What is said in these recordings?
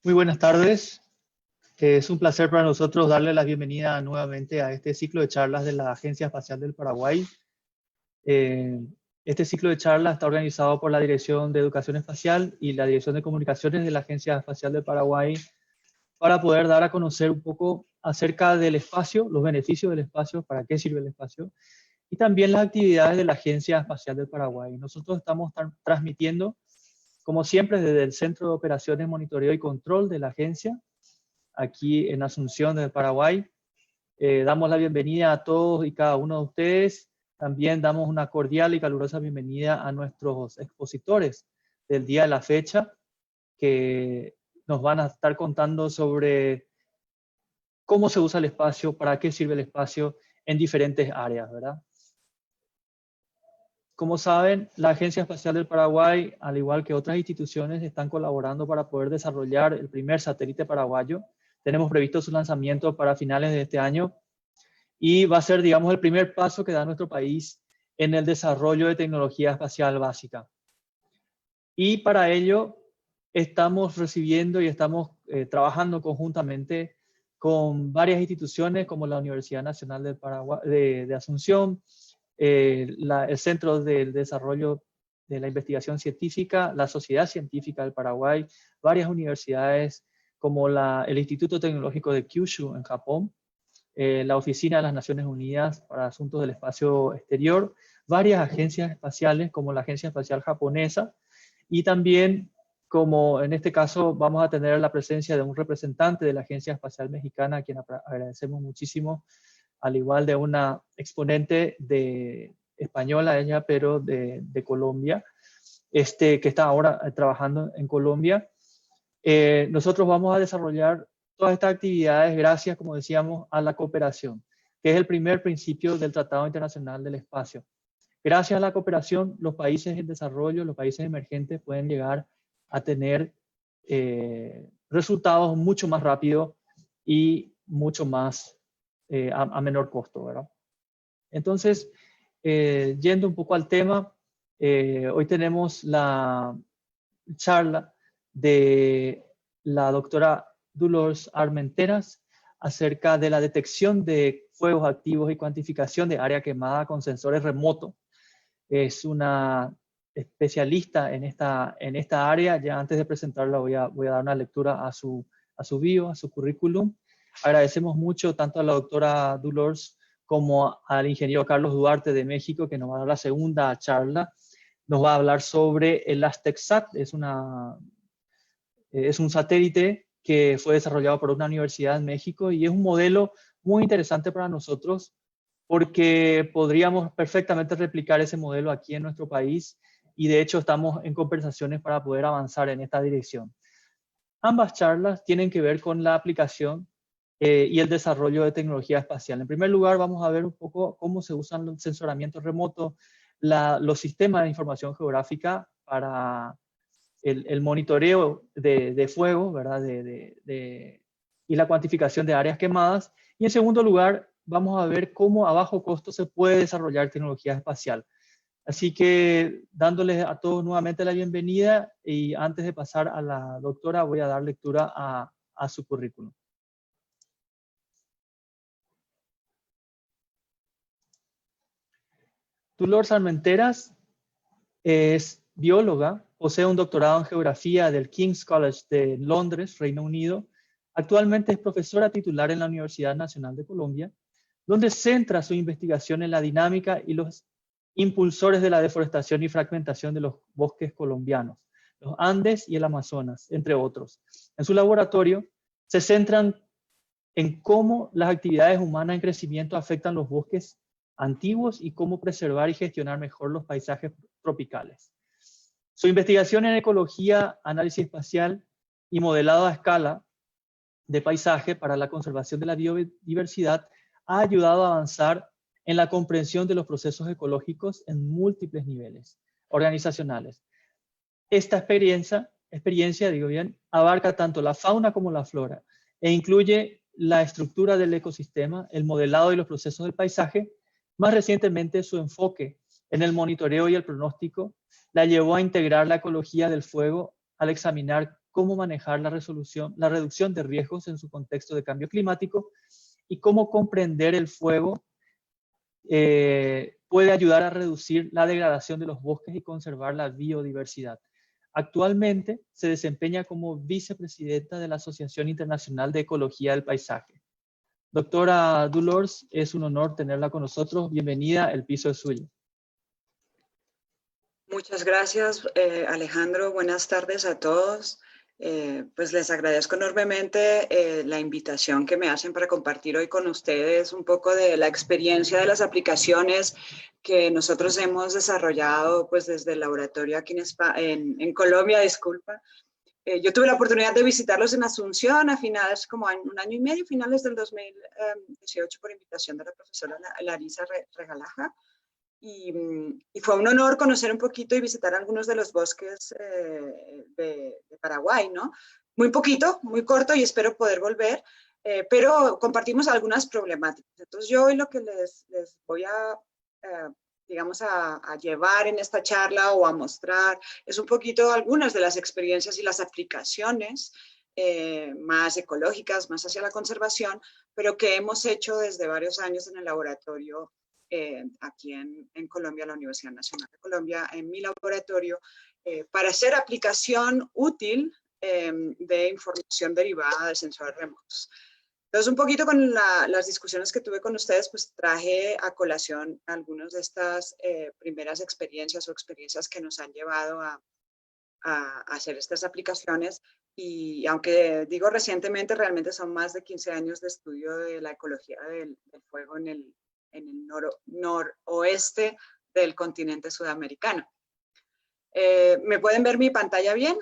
Muy buenas tardes. Es un placer para nosotros darle la bienvenida nuevamente a este ciclo de charlas de la Agencia Espacial del Paraguay. Eh, este ciclo de charlas está organizado por la Dirección de Educación Espacial y la Dirección de Comunicaciones de la Agencia Espacial del Paraguay para poder dar a conocer un poco acerca del espacio, los beneficios del espacio, para qué sirve el espacio, y también las actividades de la Agencia Espacial del Paraguay. Nosotros estamos transmitiendo, como siempre, desde el Centro de Operaciones, Monitoreo y Control de la agencia, aquí en Asunción, del Paraguay. Damos la bienvenida a todos y cada uno de ustedes. También damos una cordial y calurosa bienvenida a nuestros expositores del día de la fecha, que nos van a estar contando sobre cómo se usa el espacio, para qué sirve el espacio en diferentes áreas, ¿verdad? Como saben, la Agencia Espacial del Paraguay, al igual que otras instituciones, están colaborando para poder desarrollar el primer satélite paraguayo. Tenemos previsto su lanzamiento para finales de este año y va a ser, digamos, el primer paso que da nuestro país en el desarrollo de tecnología espacial básica. Y para ello estamos recibiendo y estamos trabajando conjuntamente con varias instituciones como la Universidad Nacional del Paraguay, de Asunción, el Centro del Desarrollo de la Investigación Científica, la Sociedad Científica del Paraguay, varias universidades como el Instituto Tecnológico de Kyushu en Japón, la Oficina de las Naciones Unidas para Asuntos del Espacio Exterior, varias agencias espaciales como la Agencia Espacial Japonesa, y también, como en este caso vamos a tener la presencia de un representante de la Agencia Espacial Mexicana, a quien agradecemos muchísimo, al igual de una exponente española ella, pero de Colombia, que está ahora trabajando en Colombia. Nosotros vamos a desarrollar todas estas actividades gracias, como decíamos, a la cooperación, que es el primer principio del Tratado Internacional del Espacio. Gracias a la cooperación, los países en desarrollo, los países emergentes pueden llegar a tener resultados mucho más rápidos y mucho más a menor costo, ¿verdad? Entonces, yendo un poco al tema, hoy tenemos la charla de la doctora Dolors Armenteras acerca de la detección de fuegos activos y cuantificación de área quemada con sensores remotos. Es una especialista en esta área. Ya antes de presentarla voy a dar una lectura a su bio, a su currículum. Agradecemos mucho tanto a la doctora Dolors como al ingeniero Carlos Duarte de México, que nos va a dar la segunda charla. Nos va a hablar sobre el Aztec-SAT. Es un satélite que fue desarrollado por una universidad en México y es un modelo muy interesante para nosotros porque podríamos perfectamente replicar ese modelo aquí en nuestro país y de hecho estamos en conversaciones para poder avanzar en esta dirección. Ambas charlas tienen que ver con la aplicación y el desarrollo de tecnología espacial. En primer lugar, vamos a ver un poco cómo se usan los sensoramientos remotos, los sistemas de información geográfica para el monitoreo de fuego, ¿verdad? Y la cuantificación de áreas quemadas. Y en segundo lugar, vamos a ver cómo a bajo costo se puede desarrollar tecnología espacial. Así que dándoles a todos nuevamente la bienvenida y antes de pasar a la doctora voy a dar lectura a su currículum. Dolors Armenteras es bióloga, posee un doctorado en geografía del King's College de Londres, Reino Unido. Actualmente es profesora titular en la Universidad Nacional de Colombia, donde centra su investigación en la dinámica y los impulsores de la deforestación y fragmentación de los bosques colombianos, los Andes y el Amazonas, entre otros. En su laboratorio se centran en cómo las actividades humanas en crecimiento afectan los bosques antiguos y cómo preservar y gestionar mejor los paisajes tropicales. Su investigación en ecología, análisis espacial y modelado a escala de paisaje para la conservación de la biodiversidad ha ayudado a avanzar en la comprensión de los procesos ecológicos en múltiples niveles organizacionales. Esta experiencia, abarca tanto la fauna como la flora e incluye la estructura del ecosistema, el modelado y los procesos del paisaje. Más recientemente, su enfoque en el monitoreo y el pronóstico la llevó a integrar la ecología del fuego al examinar cómo manejar la reducción de riesgos en su contexto de cambio climático y cómo comprender el fuego puede ayudar a reducir la degradación de los bosques y conservar la biodiversidad. Actualmente se desempeña como vicepresidenta de la Asociación Internacional de Ecología del Paisaje. Doctora Dolores, es un honor tenerla con nosotros. Bienvenida, el piso es suyo. Muchas gracias, Alejandro. Buenas tardes a todos. Pues les agradezco enormemente la invitación que me hacen para compartir hoy con ustedes un poco de la experiencia de las aplicaciones que nosotros hemos desarrollado pues desde el laboratorio aquí en Colombia, disculpa. Yo tuve la oportunidad de visitarlos en Asunción a finales, como un año y medio, finales del 2018, por invitación de la profesora Larisa Regalaja. Y fue un honor conocer un poquito y visitar algunos de los bosques de Paraguay, ¿no? Muy poquito, muy corto, y espero poder volver, pero compartimos algunas problemáticas. Entonces yo hoy lo que les voy a, digamos, a llevar en esta charla o a mostrar es un poquito algunas de las experiencias y las aplicaciones más ecológicas, más hacia la conservación, pero que hemos hecho desde varios años en el laboratorio aquí en Colombia, la Universidad Nacional de Colombia, en mi laboratorio, para hacer aplicación útil de información derivada de sensores remotos. Entonces, un poquito con las discusiones que tuve con ustedes, pues traje a colación algunas de estas primeras experiencias o experiencias que nos han llevado a hacer estas aplicaciones. Y aunque digo recientemente, realmente son más de 15 años de estudio de la ecología del fuego en el noroeste del continente sudamericano. ¿Me pueden ver mi pantalla bien?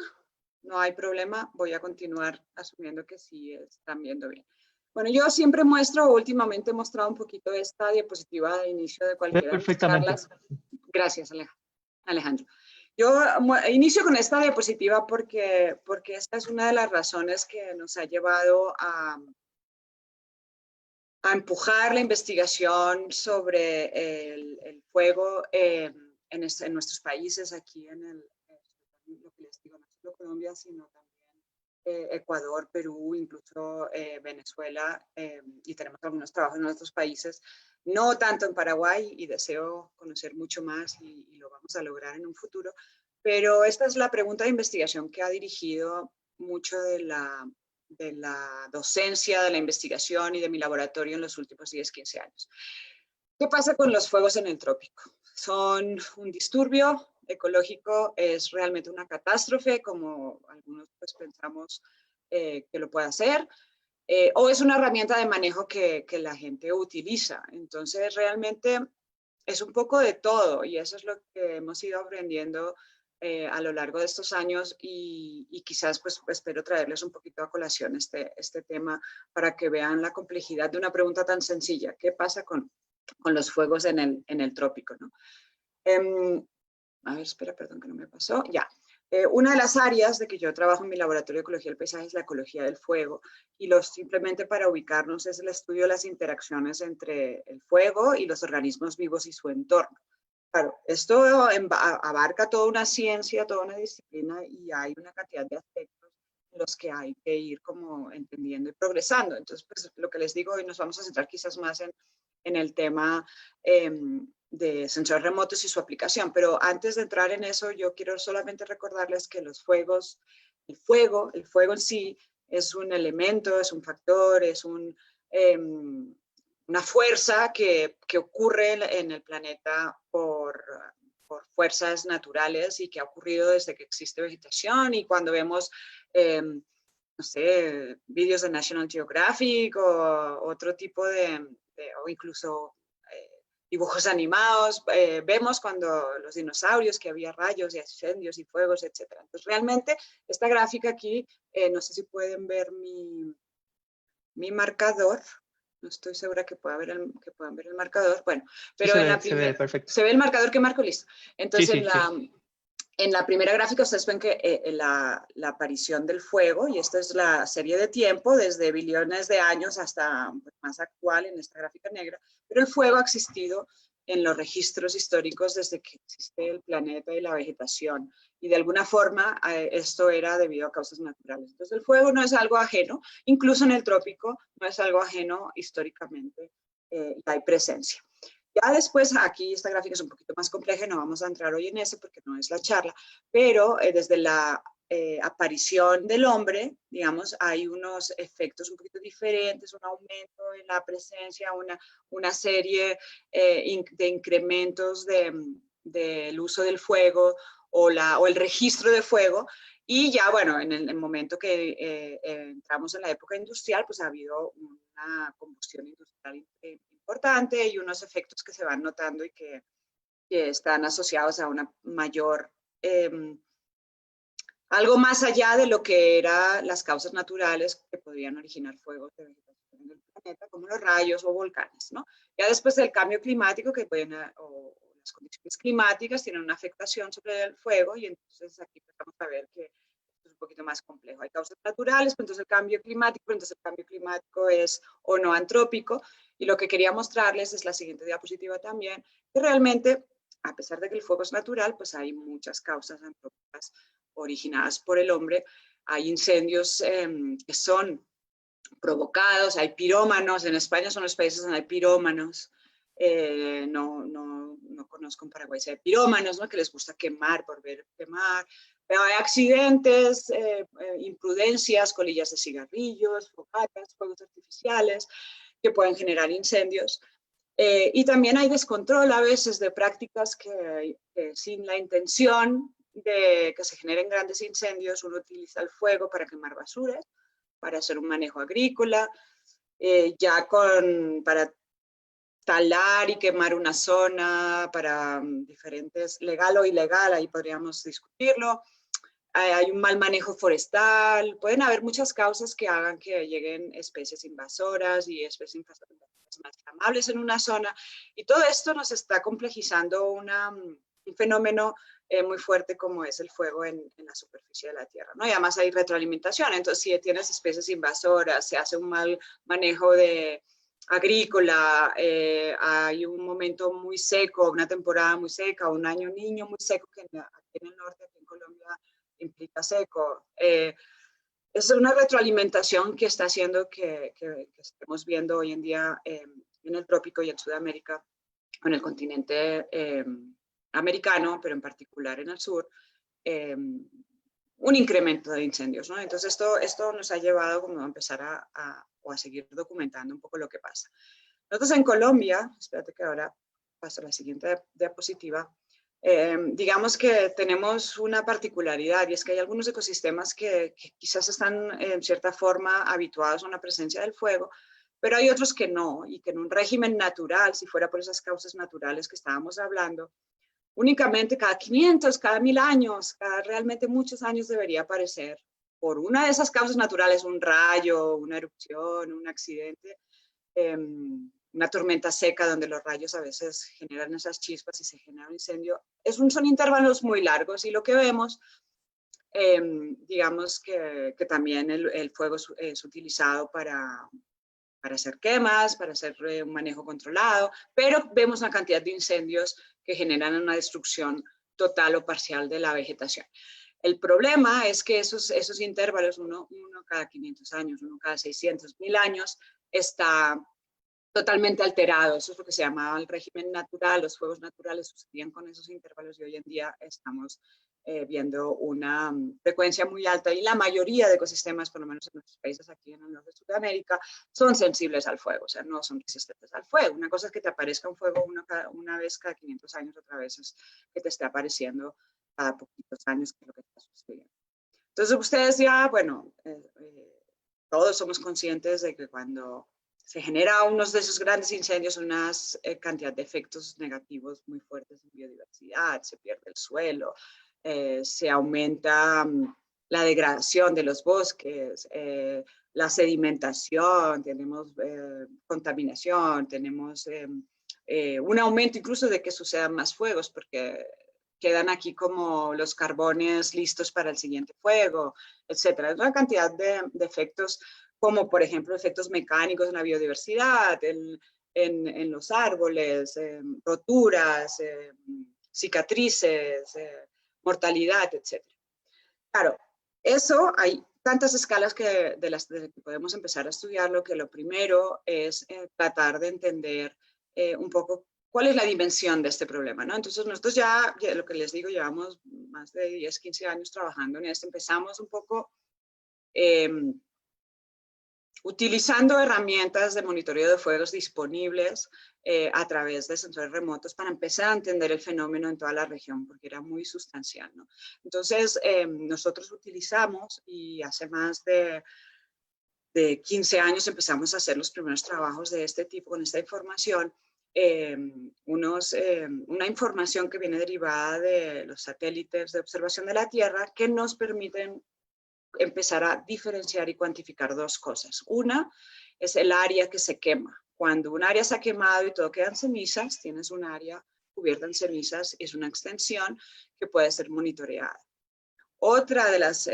No hay problema, voy a continuar asumiendo que sí están viendo bien. Bueno, yo siempre muestro, últimamente he mostrado un poquito esta diapositiva de inicio de cualquiera de las charlas. Gracias, Alejandro. Yo inicio con esta diapositiva porque esta es una de las razones que nos ha llevado a empujar la investigación sobre el fuego en nuestros países, aquí lo que les digo, no solo Colombia, sino también Ecuador, Perú, incluso Venezuela, y tenemos algunos trabajos en otros países, no tanto en Paraguay, y deseo conocer mucho más y lo vamos a lograr en un futuro, pero esta es la pregunta de investigación que ha dirigido mucho de la docencia, de la investigación y de mi laboratorio en los últimos 10, 15 años. ¿Qué pasa con los fuegos en el trópico? Son un disturbio ecológico, es realmente una catástrofe, como algunos pues, pensamos que lo puede hacer, o es una herramienta de manejo que la gente utiliza. Entonces, realmente es un poco de todo, y eso es lo que hemos ido aprendiendo a lo largo de estos años, y quizás pues espero traerles un poquito a colación este tema para que vean la complejidad de una pregunta tan sencilla. ¿Qué pasa con los fuegos en el trópico, ¿no? A ver, espera, perdón que no me pasó. Ya. Una de las áreas de que yo trabajo en mi laboratorio de ecología del paisaje es la ecología del fuego, y simplemente para ubicarnos es el estudio de las interacciones entre el fuego y los organismos vivos y su entorno. Claro, esto abarca toda una ciencia, toda una disciplina, y hay una cantidad de aspectos en los que hay que ir como entendiendo y progresando. Entonces, pues lo que les digo, hoy nos vamos a centrar quizás más en el tema de sensores remotos y su aplicación. Pero antes de entrar en eso, yo quiero solamente recordarles que el fuego en sí es un elemento, es un factor, es una fuerza que ocurre en el planeta por fuerzas naturales, y que ha ocurrido desde que existe vegetación. Y cuando vemos, no sé, vídeos de National Geographic o otro tipo o incluso dibujos animados, vemos cuando los dinosaurios, que había rayos y incendios y fuegos, etc. Entonces, realmente, esta gráfica aquí, no sé si pueden ver mi marcador. No estoy segura que puedan ver el marcador. Bueno, pero se ve perfecto. Se ve el marcador que marco, listo. Entonces, sí. En la primera gráfica ustedes ven que la aparición del fuego, y esta es la serie de tiempo desde billones de años hasta más actual en esta gráfica negra, pero el fuego ha existido en los registros históricos desde que existe el planeta y la vegetación. Y de alguna forma esto era debido a causas naturales. Entonces el fuego no es algo ajeno, incluso en el trópico no es algo ajeno históricamente, hay presencia. Ya después, aquí esta gráfica es un poquito más compleja, no vamos a entrar hoy en eso porque no es la charla, pero desde la aparición del hombre, digamos, hay unos efectos un poquito diferentes, un aumento en la presencia, una serie de incrementos del uso del fuego o el registro de fuego. Y ya, bueno, en el momento que entramos en la época industrial, pues ha habido una combustión industrial importante y unos efectos que se van notando y que están asociados a una mayor, algo más allá de lo que eran las causas naturales que podrían originar fuegos de vegetación en el planeta, como los rayos o volcanes, ¿no? Ya después del cambio climático, que pueden, o las condiciones climáticas tienen una afectación sobre el fuego, y entonces aquí empezamos a ver que es un poquito más complejo. Hay causas naturales, pero entonces el cambio climático es o no antrópico, y lo que quería mostrarles es la siguiente diapositiva también, que realmente, a pesar de que el fuego es natural, pues hay muchas causas antrópicas originadas por el hombre. Hay incendios que son provocados, hay pirómanos, en España son los países donde hay pirómanos, no conozco en Paraguay si hay pirómanos, ¿no? Que les gusta quemar por ver quemar, pero hay accidentes, imprudencias, colillas de cigarrillos, fogatas, fuegos artificiales que pueden generar incendios. Y también hay descontrol a veces de prácticas que sin la intención de que se generen grandes incendios, uno utiliza el fuego para quemar basuras, para hacer un manejo agrícola, para talar y quemar una zona, para diferentes, legal o ilegal, ahí podríamos discutirlo. Hay un mal manejo forestal, pueden haber muchas causas que hagan que lleguen especies invasoras y especies invasoras más amables en una zona, y todo esto nos está complejizando un fenómeno muy fuerte como es el fuego en la superficie de la Tierra, ¿no? Y además hay retroalimentación, entonces si tienes especies invasoras, se hace un mal manejo agrícola, hay un momento muy seco, una temporada muy seca, un año niño muy seco, que aquí en el norte, aquí en Colombia, implica seco. Es una retroalimentación que está haciendo que estemos viendo hoy en día en el trópico y en Sudamérica, en el continente americano, pero en particular en el sur, un incremento de incendios, ¿no? Entonces esto nos ha llevado como a empezar a seguir documentando un poco lo que pasa. Nosotros en Colombia, espérate que ahora paso a la siguiente diapositiva, digamos que tenemos una particularidad, y es que hay algunos ecosistemas que quizás están en cierta forma habituados a una presencia del fuego, pero hay otros que no, y que en un régimen natural, si fuera por esas causas naturales que estábamos hablando, únicamente cada 500, cada 1000 años, cada realmente muchos años debería aparecer, por una de esas causas naturales, un rayo, una erupción, un accidente, una tormenta seca donde los rayos a veces generan esas chispas y se genera un incendio. Son intervalos muy largos, y lo que vemos, digamos que también el fuego es utilizado para hacer quemas, para hacer un manejo controlado, pero vemos una cantidad de incendios que generan una destrucción total o parcial de la vegetación. El problema es que esos intervalos, uno cada 500 años, uno cada 600, 1000 años, está totalmente alterado. Eso es lo que se llamaba el régimen natural. Los fuegos naturales sucedían con esos intervalos, y hoy en día estamos viendo una frecuencia muy alta, y la mayoría de ecosistemas, por lo menos en nuestros países aquí en el norte de Sudamérica, son sensibles al fuego, o sea, no son resistentes al fuego. Una cosa es que te aparezca un fuego una vez cada 500 años, otra vez es que te esté apareciendo cada poquitos años, que es lo que está sucediendo. Entonces ustedes ya, bueno, todos somos conscientes de que cuando se genera uno de esos grandes incendios, una cantidad de efectos negativos muy fuertes en biodiversidad, se pierde el suelo, se aumenta la degradación de los bosques, la sedimentación, tenemos contaminación, tenemos un aumento incluso de que sucedan más fuegos, porque quedan aquí como los carbones listos para el siguiente fuego, etcétera. Es una cantidad de efectos, como por ejemplo efectos mecánicos en la biodiversidad, en los árboles, roturas, cicatrices, mortalidad, etc. Claro, eso hay tantas escalas de las que podemos empezar a estudiarlo, que lo primero es tratar de entender un poco cuál es la dimensión de este problema, ¿no? Entonces nosotros ya, lo que les digo, llevamos más de 10, 15 años trabajando en esto. Empezamos un poco utilizando herramientas de monitoreo de fuegos disponibles a través de sensores remotos para empezar a entender el fenómeno en toda la región, porque era muy sustancial, ¿no? Entonces, nosotros utilizamos, y hace más de 15 años empezamos a hacer los primeros trabajos de este tipo con esta información, una información que viene derivada de los satélites de observación de la Tierra que nos permiten empezar a diferenciar y cuantificar dos cosas. Una es el área que se quema. Cuando un área se ha quemado y todo queda en cenizas, tienes un área cubierta en cenizas, es una extensión que puede ser monitoreada. Otra de las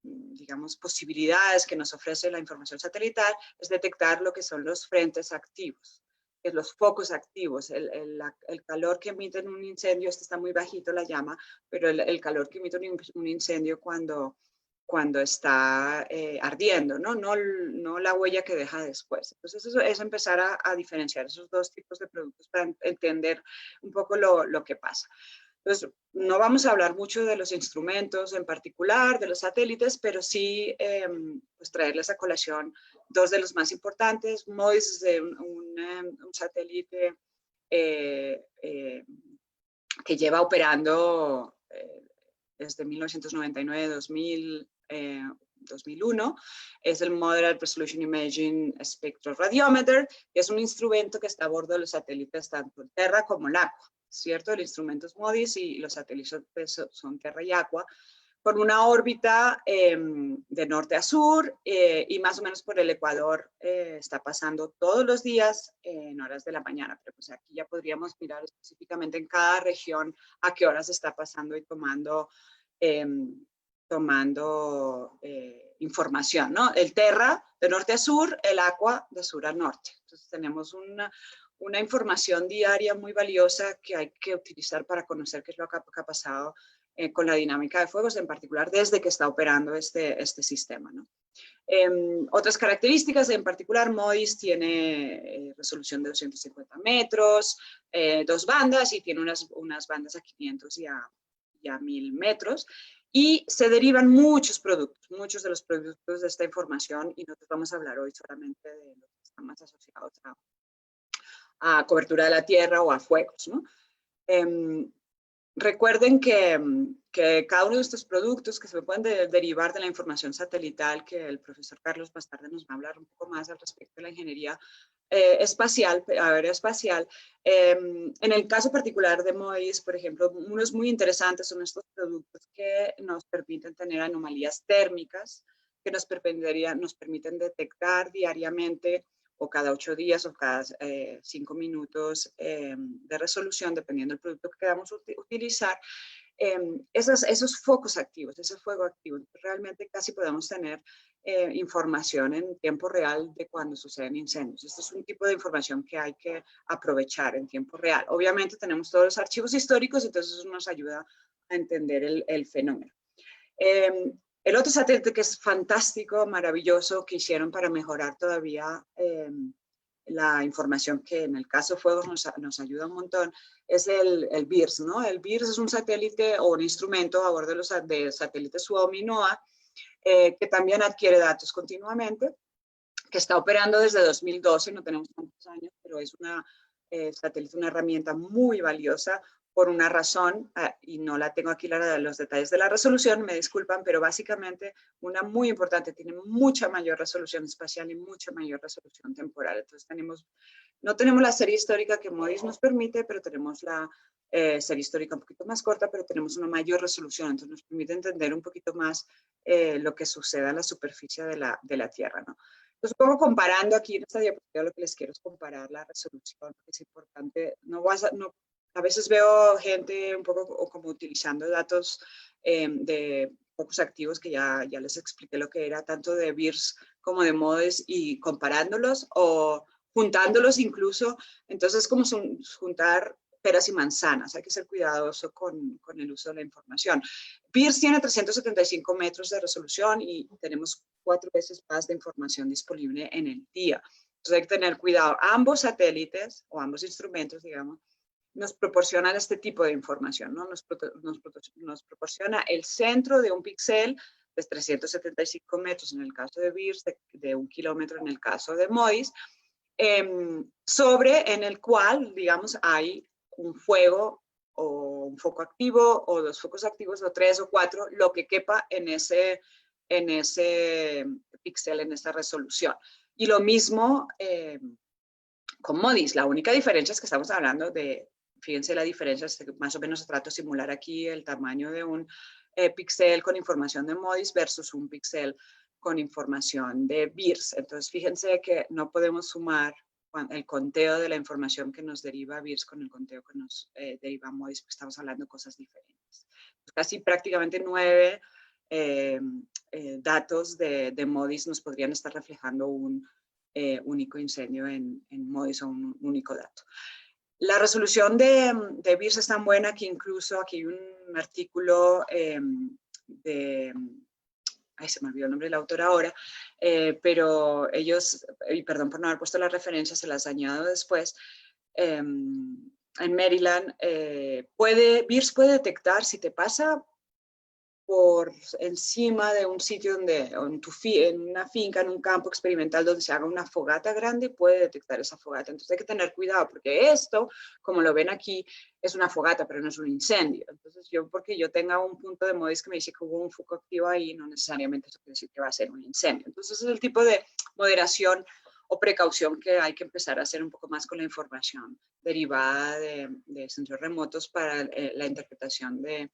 digamos, posibilidades que nos ofrece la información satelital es detectar lo que son los frentes activos, que es los focos activos, el calor que emite en un incendio. Este está muy bajito, la llama, pero el calor que emite un incendio cuando está ardiendo, ¿no? No la huella que deja después. Entonces eso es empezar a diferenciar esos dos tipos de productos para entender un poco lo que pasa. Entonces, no vamos a hablar mucho de los instrumentos en particular, de los satélites, pero sí pues traerles a colación dos de los más importantes. MODIS es un satélite que lleva operando desde 1999-2001. Es el Moderate Resolution Imaging Spectroradiometer, que es un instrumento que está a bordo de los satélites tanto en Terra como en Aqua, ¿cierto? El instrumento es MODIS y los satélites son Terra y Aqua, con una órbita de norte a sur y más o menos por el Ecuador está pasando todos los días en horas de la mañana. Pero pues aquí ya podríamos mirar específicamente en cada región a qué horas está pasando y tomando información, ¿no? El Terra de norte a sur, el Aqua de sur a norte. Entonces tenemos una información diaria muy valiosa que hay que utilizar para conocer qué es lo que ha pasado con la dinámica de fuegos, en particular desde que está operando este sistema, ¿no? Otras características, en particular, MODIS tiene resolución de 250 metros, 2 bandas, y tiene unas bandas a 500 y a 1000 metros, y se derivan muchos de los productos de esta información, y nosotros vamos a hablar hoy solamente de los que están más asociados a cobertura de la tierra o a fuegos, ¿no? Recuerden que cada uno de estos productos que se pueden derivar de la información satelital, que el profesor Carlos más tarde nos va a hablar un poco más al respecto de la ingeniería espacial, aeroespacial. En el caso particular de MODIS, por ejemplo, unos muy interesantes son estos productos que nos permiten tener anomalías térmicas, que nos permiten detectar diariamente o cada 8 días o cada 5 minutos de resolución, dependiendo del producto que queramos utilizar, esos focos activos, ese fuego activo. Realmente casi podemos tener información en tiempo real de cuando suceden incendios. Este es un tipo de información que hay que aprovechar en tiempo real. Obviamente tenemos todos los archivos históricos, entonces eso nos ayuda a entender el fenómeno. El otro satélite que es fantástico, maravilloso, que hicieron para mejorar todavía la información, que en el caso de fuegos nos ayuda un montón, es el BIRS, ¿no? El BIRS es un satélite o un instrumento a bordo de satélites Suomi NOAA, que también adquiere datos continuamente, que está operando desde 2012, no tenemos tantos años, pero es una satélite, una herramienta muy valiosa por una razón, y no la tengo aquí los detalles de la resolución, me disculpan, pero básicamente una muy importante, tiene mucha mayor resolución espacial y mucha mayor resolución temporal. Entonces no tenemos la serie histórica que MODIS nos permite, pero tenemos la serie histórica un poquito más corta, pero tenemos una mayor resolución, entonces nos permite entender un poquito más lo que sucede en la superficie de la Tierra, ¿no? Entonces, un poco comparando aquí en esta diapositiva, lo que les quiero es comparar la resolución, que es importante. A veces veo gente un poco como utilizando datos de focos activos, que ya les expliqué lo que era, tanto de BIRS como de MODIS, y comparándolos, o juntándolos incluso. Entonces, como juntar peras y manzanas, hay que ser cuidadoso con el uso de la información. VIRS tiene 375 metros de resolución y tenemos 4 veces más de información disponible en el día. Entonces hay que tener cuidado. Ambos satélites, o ambos instrumentos, digamos, nos proporcionan este tipo de información, ¿no? Nos proporciona el centro de un píxel de 375 metros en el caso de VIRS, de 1 kilómetro en el caso de MODIS, en el cual, digamos, hay un fuego o un foco activo o 2 focos activos o 3 o 4, lo que quepa en ese píxel, en esa resolución. Y lo mismo con MODIS. La única diferencia es que estamos hablando de, fíjense la diferencia, más o menos trato de simular aquí el tamaño de un píxel con información de MODIS versus un píxel con información de VIRS. Entonces, fíjense que no podemos sumar el conteo de la información que nos deriva VIRS con el conteo que nos deriva MODIS, porque estamos hablando de cosas diferentes. Casi prácticamente 9 datos de MODIS nos podrían estar reflejando un único incendio en MODIS o un único dato. La resolución de VIRS es tan buena que incluso aquí hay un artículo se me olvidó el nombre del autor ahora, pero ellos, perdón por no haber puesto las referencias, se las añado después, en Maryland, VIRS puede detectar si te pasa por encima de un sitio en una finca, en un campo experimental donde se haga una fogata grande, puede detectar esa fogata. Entonces hay que tener cuidado porque esto, como lo ven aquí, es una fogata, pero no es un incendio. Entonces porque yo tenga un punto de MODIS que me dice que hubo un foco activo ahí, no necesariamente eso quiere decir que va a ser un incendio. Entonces es el tipo de moderación o precaución que hay que empezar a hacer un poco más con la información derivada de centros remotos para la interpretación de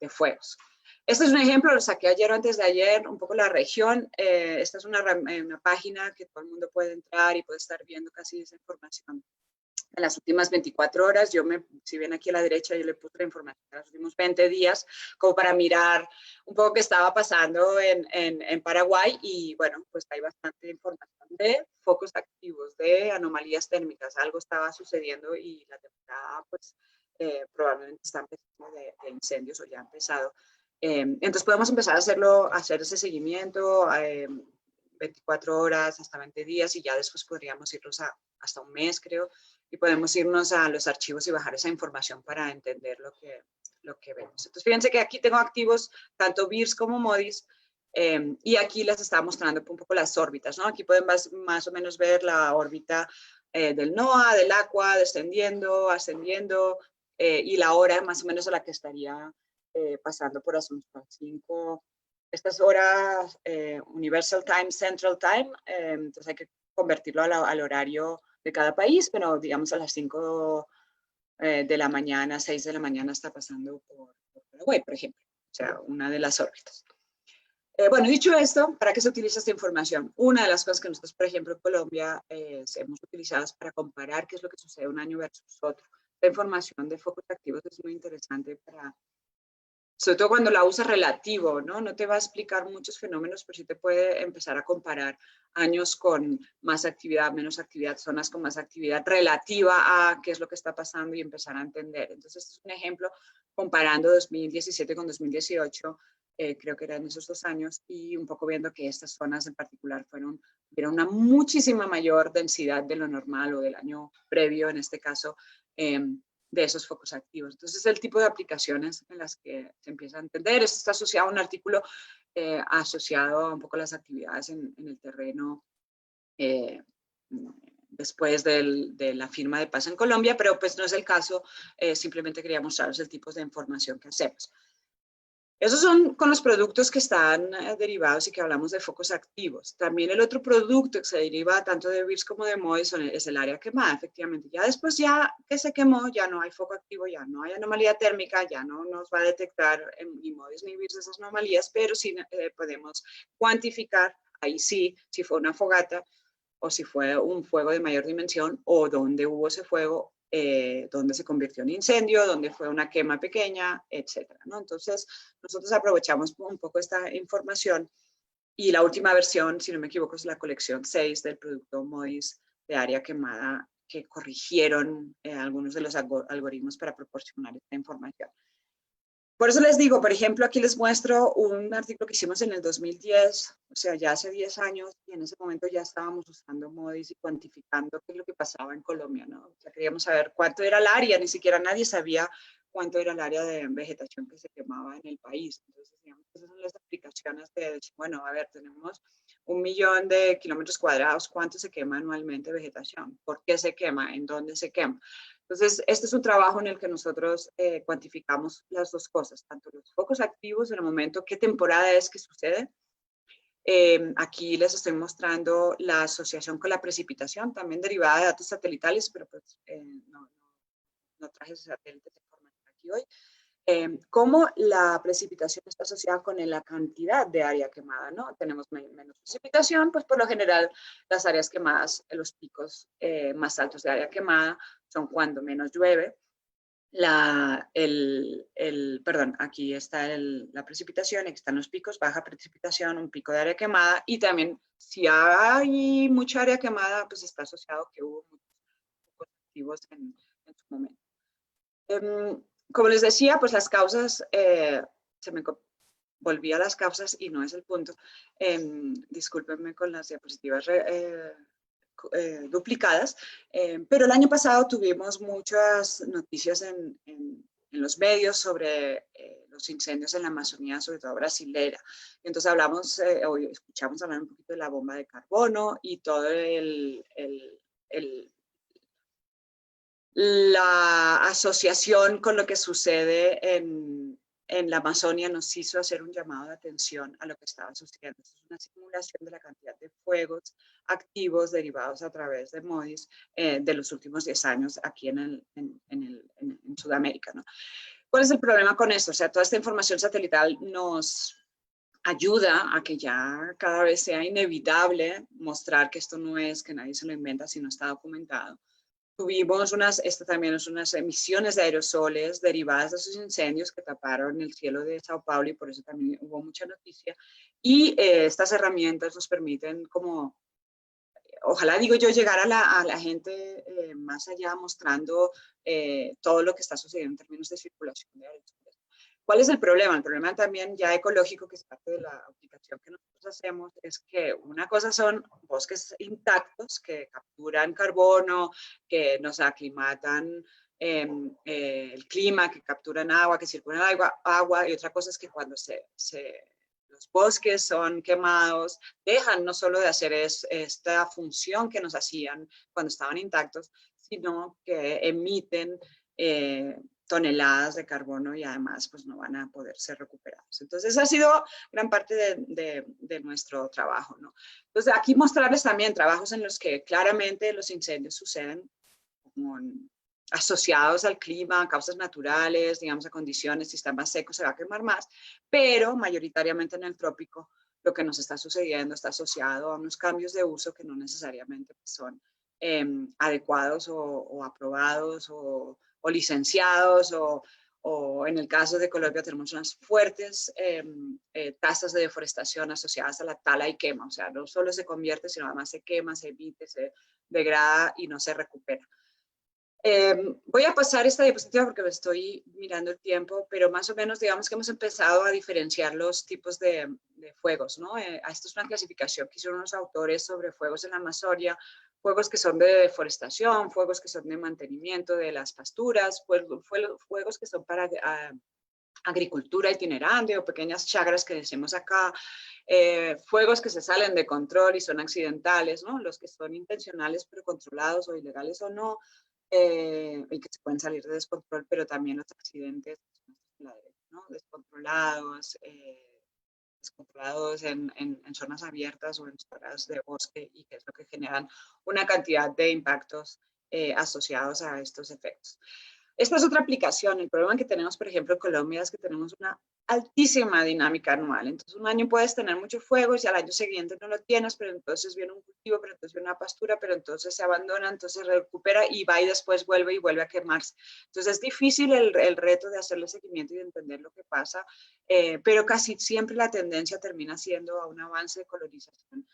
fuegos. Este es un ejemplo, lo saqué ayer o antes de ayer, un poco la región. Esta es una página que todo el mundo puede entrar y puede estar viendo casi esa información en las últimas 24 horas. Si ven aquí a la derecha, yo le puse la información de los últimos 20 días, como para mirar un poco qué estaba pasando en Paraguay. Y bueno, pues hay bastante información de focos activos, de anomalías térmicas. Algo estaba sucediendo y la temporada, pues, probablemente está empezando de incendios o ya ha empezado. Entonces podemos empezar a hacer ese seguimiento 24 horas hasta 20 días y ya después podríamos irnos hasta un mes, creo, y podemos irnos a los archivos y bajar esa información para entender lo que vemos. Entonces fíjense que aquí tengo activos tanto VIRS como MODIS y aquí les estaba mostrando un poco las órbitas, ¿no? Aquí pueden más o menos ver la órbita del NOAA, del ACUA, descendiendo, ascendiendo y la hora más o menos a la que estaría pasando por Asunción 5. Estas horas Universal Time, Central Time, entonces hay que convertirlo al horario de cada país, pero digamos a las 5 de la mañana, 6 de la mañana está pasando por Paraguay, por ejemplo, o sea, una de las órbitas. Bueno, dicho esto, ¿para qué se utiliza esta información? Una de las cosas que nosotros, por ejemplo, en Colombia hemos utilizado para comparar qué es lo que sucede un año versus otro. La información de focos activos es muy interesante sobre todo cuando la usas relativo, ¿no? No te va a explicar muchos fenómenos, pero sí te puede empezar a comparar años con más actividad, menos actividad, zonas con más actividad relativa a qué es lo que está pasando y empezar a entender. Entonces, este es un ejemplo comparando 2017 con 2018, creo que eran esos 2 años, y un poco viendo que estas zonas en particular tuvieron una muchísima mayor densidad de lo normal o del año previo, en este caso, de esos focos activos. Entonces, es el tipo de aplicaciones en las que se empieza a entender. Esto está asociado a un artículo asociado a un poco las actividades en el terreno después de la firma de paz en Colombia, pero pues no es el caso, simplemente quería mostraros el tipo de información que hacemos. Esos son con los productos que están derivados y que hablamos de focos activos. También el otro producto que se deriva tanto de VIRS como de MODIS es el área quemada, efectivamente. Ya después ya que se quemó, ya no hay foco activo, ya no hay anomalía térmica, ya no nos va a detectar ni MODIS ni VIRS esas anomalías, pero sí podemos cuantificar, ahí sí, si fue una fogata o si fue un fuego de mayor dimensión o dónde hubo ese fuego, dónde se convirtió en incendio, dónde fue una quema pequeña, etcétera, ¿no? Entonces, nosotros aprovechamos un poco esta información y la última versión, si no me equivoco, es la colección 6 del producto MODIS de área quemada que corrigieron algunos de los algoritmos para proporcionar esta información. Por eso les digo, por ejemplo, aquí les muestro un artículo que hicimos en el 2010, o sea, ya hace 10 años, y en ese momento ya estábamos usando MODIS y cuantificando qué es lo que pasaba en Colombia, ¿no? O sea, queríamos saber cuánto era el área, ni siquiera nadie sabía cuánto era el área de vegetación que se quemaba en el país. Entonces, digamos, esas son las aplicaciones de decir, bueno, a ver, tenemos 1.000.000 de kilómetros cuadrados, ¿cuánto se quema anualmente vegetación? ¿Por qué se quema? ¿En dónde se quema? Entonces, este es un trabajo en el que nosotros cuantificamos las dos cosas, tanto los focos activos en el momento, qué temporada es que sucede. Aquí les estoy mostrando la asociación con la precipitación, también derivada de datos satelitales, pero pues, no traje satélites de información aquí hoy. Cómo la precipitación está asociada con la cantidad de área quemada, ¿no? Tenemos menos precipitación, pues por lo general las áreas quemadas, los picos más altos de área quemada son cuando menos llueve. Perdón, aquí está la precipitación, aquí están los picos, baja precipitación, un pico de área quemada, y también si hay mucha área quemada, pues está asociado que hubo muchos focos activos en su momento. Como les decía, pues las causas, volví a las causas y no es el punto. Discúlpenme con las diapositivas duplicadas, pero el año pasado tuvimos muchas noticias en los medios sobre los incendios en la Amazonía, sobre todo brasilera. Entonces hoy escuchamos hablar un poquito de la bomba de carbono y todo la asociación con lo que sucede en la Amazonia nos hizo hacer un llamado de atención a lo que estaba sucediendo. Es una simulación de la cantidad de fuegos activos derivados a través de MODIS de los últimos 10 años aquí en Sudamérica, ¿no? ¿Cuál es el problema con esto? O sea, toda esta información satelital nos ayuda a que ya cada vez sea inevitable mostrar que esto no es que nadie se lo inventa, sino está documentado. Tuvimos esto también es unas emisiones de aerosoles derivadas de esos incendios que taparon el cielo de Sao Paulo, y por eso también hubo mucha noticia. Y estas herramientas nos permiten como, ojalá digo yo, llegar a la gente más allá mostrando todo lo que está sucediendo en términos de circulación de aerosoles. ¿Cuál es el problema? El problema también ya ecológico, que es parte de la aplicación que nosotros hacemos, es que una cosa son bosques intactos que capturan carbono, que nos aclimatan el clima, que capturan agua, que circulan agua, y otra cosa es que cuando los bosques son quemados, dejan no solo de hacer esta función que nos hacían cuando estaban intactos, sino que emiten toneladas de carbono y además pues no van a poder ser recuperados. Entonces esa ha sido gran parte de nuestro trabajo, ¿no? Entonces aquí mostrarles también trabajos en los que claramente los incendios suceden asociados al clima, a causas naturales, digamos a condiciones, si está más seco se va a quemar más, pero mayoritariamente en el trópico lo que nos está sucediendo está asociado a unos cambios de uso que no necesariamente son adecuados o aprobados o licenciados, o en el caso de Colombia tenemos unas fuertes tasas de deforestación asociadas a la tala y quema, o sea, no solo se convierte, sino además se quema, se emite, se degrada y no se recupera. Voy a pasar esta diapositiva porque me estoy mirando el tiempo, pero más o menos digamos que hemos empezado a diferenciar los tipos de fuegos, ¿no? Esto es una clasificación que hicieron los autores sobre fuegos en la Amazonia, fuegos que son de deforestación, fuegos que son de mantenimiento de las pasturas, fuegos que son para agricultura itinerante o pequeñas chagras que decimos acá, fuegos que se salen de control y son accidentales, ¿no? Los que son intencionales pero controlados o ilegales o no, y que se pueden salir de descontrol, pero también los accidentes, ¿no? Descontrolados en zonas abiertas o en zonas de bosque, y que es lo que generan una cantidad de impactos asociados a estos efectos. Esta es otra aplicación. El problema que tenemos, por ejemplo, en Colombia es que tenemos una altísima dinámica anual. Entonces, un año puedes tener muchos fuegos y al año siguiente no lo tienes, pero entonces viene un cultivo, pero entonces viene una pastura, pero entonces se abandona, entonces se recupera y va y después vuelve y vuelve a quemarse. Entonces, es difícil el reto de hacerle seguimiento y de entender lo que pasa, pero casi siempre la tendencia termina siendo a un avance de colonización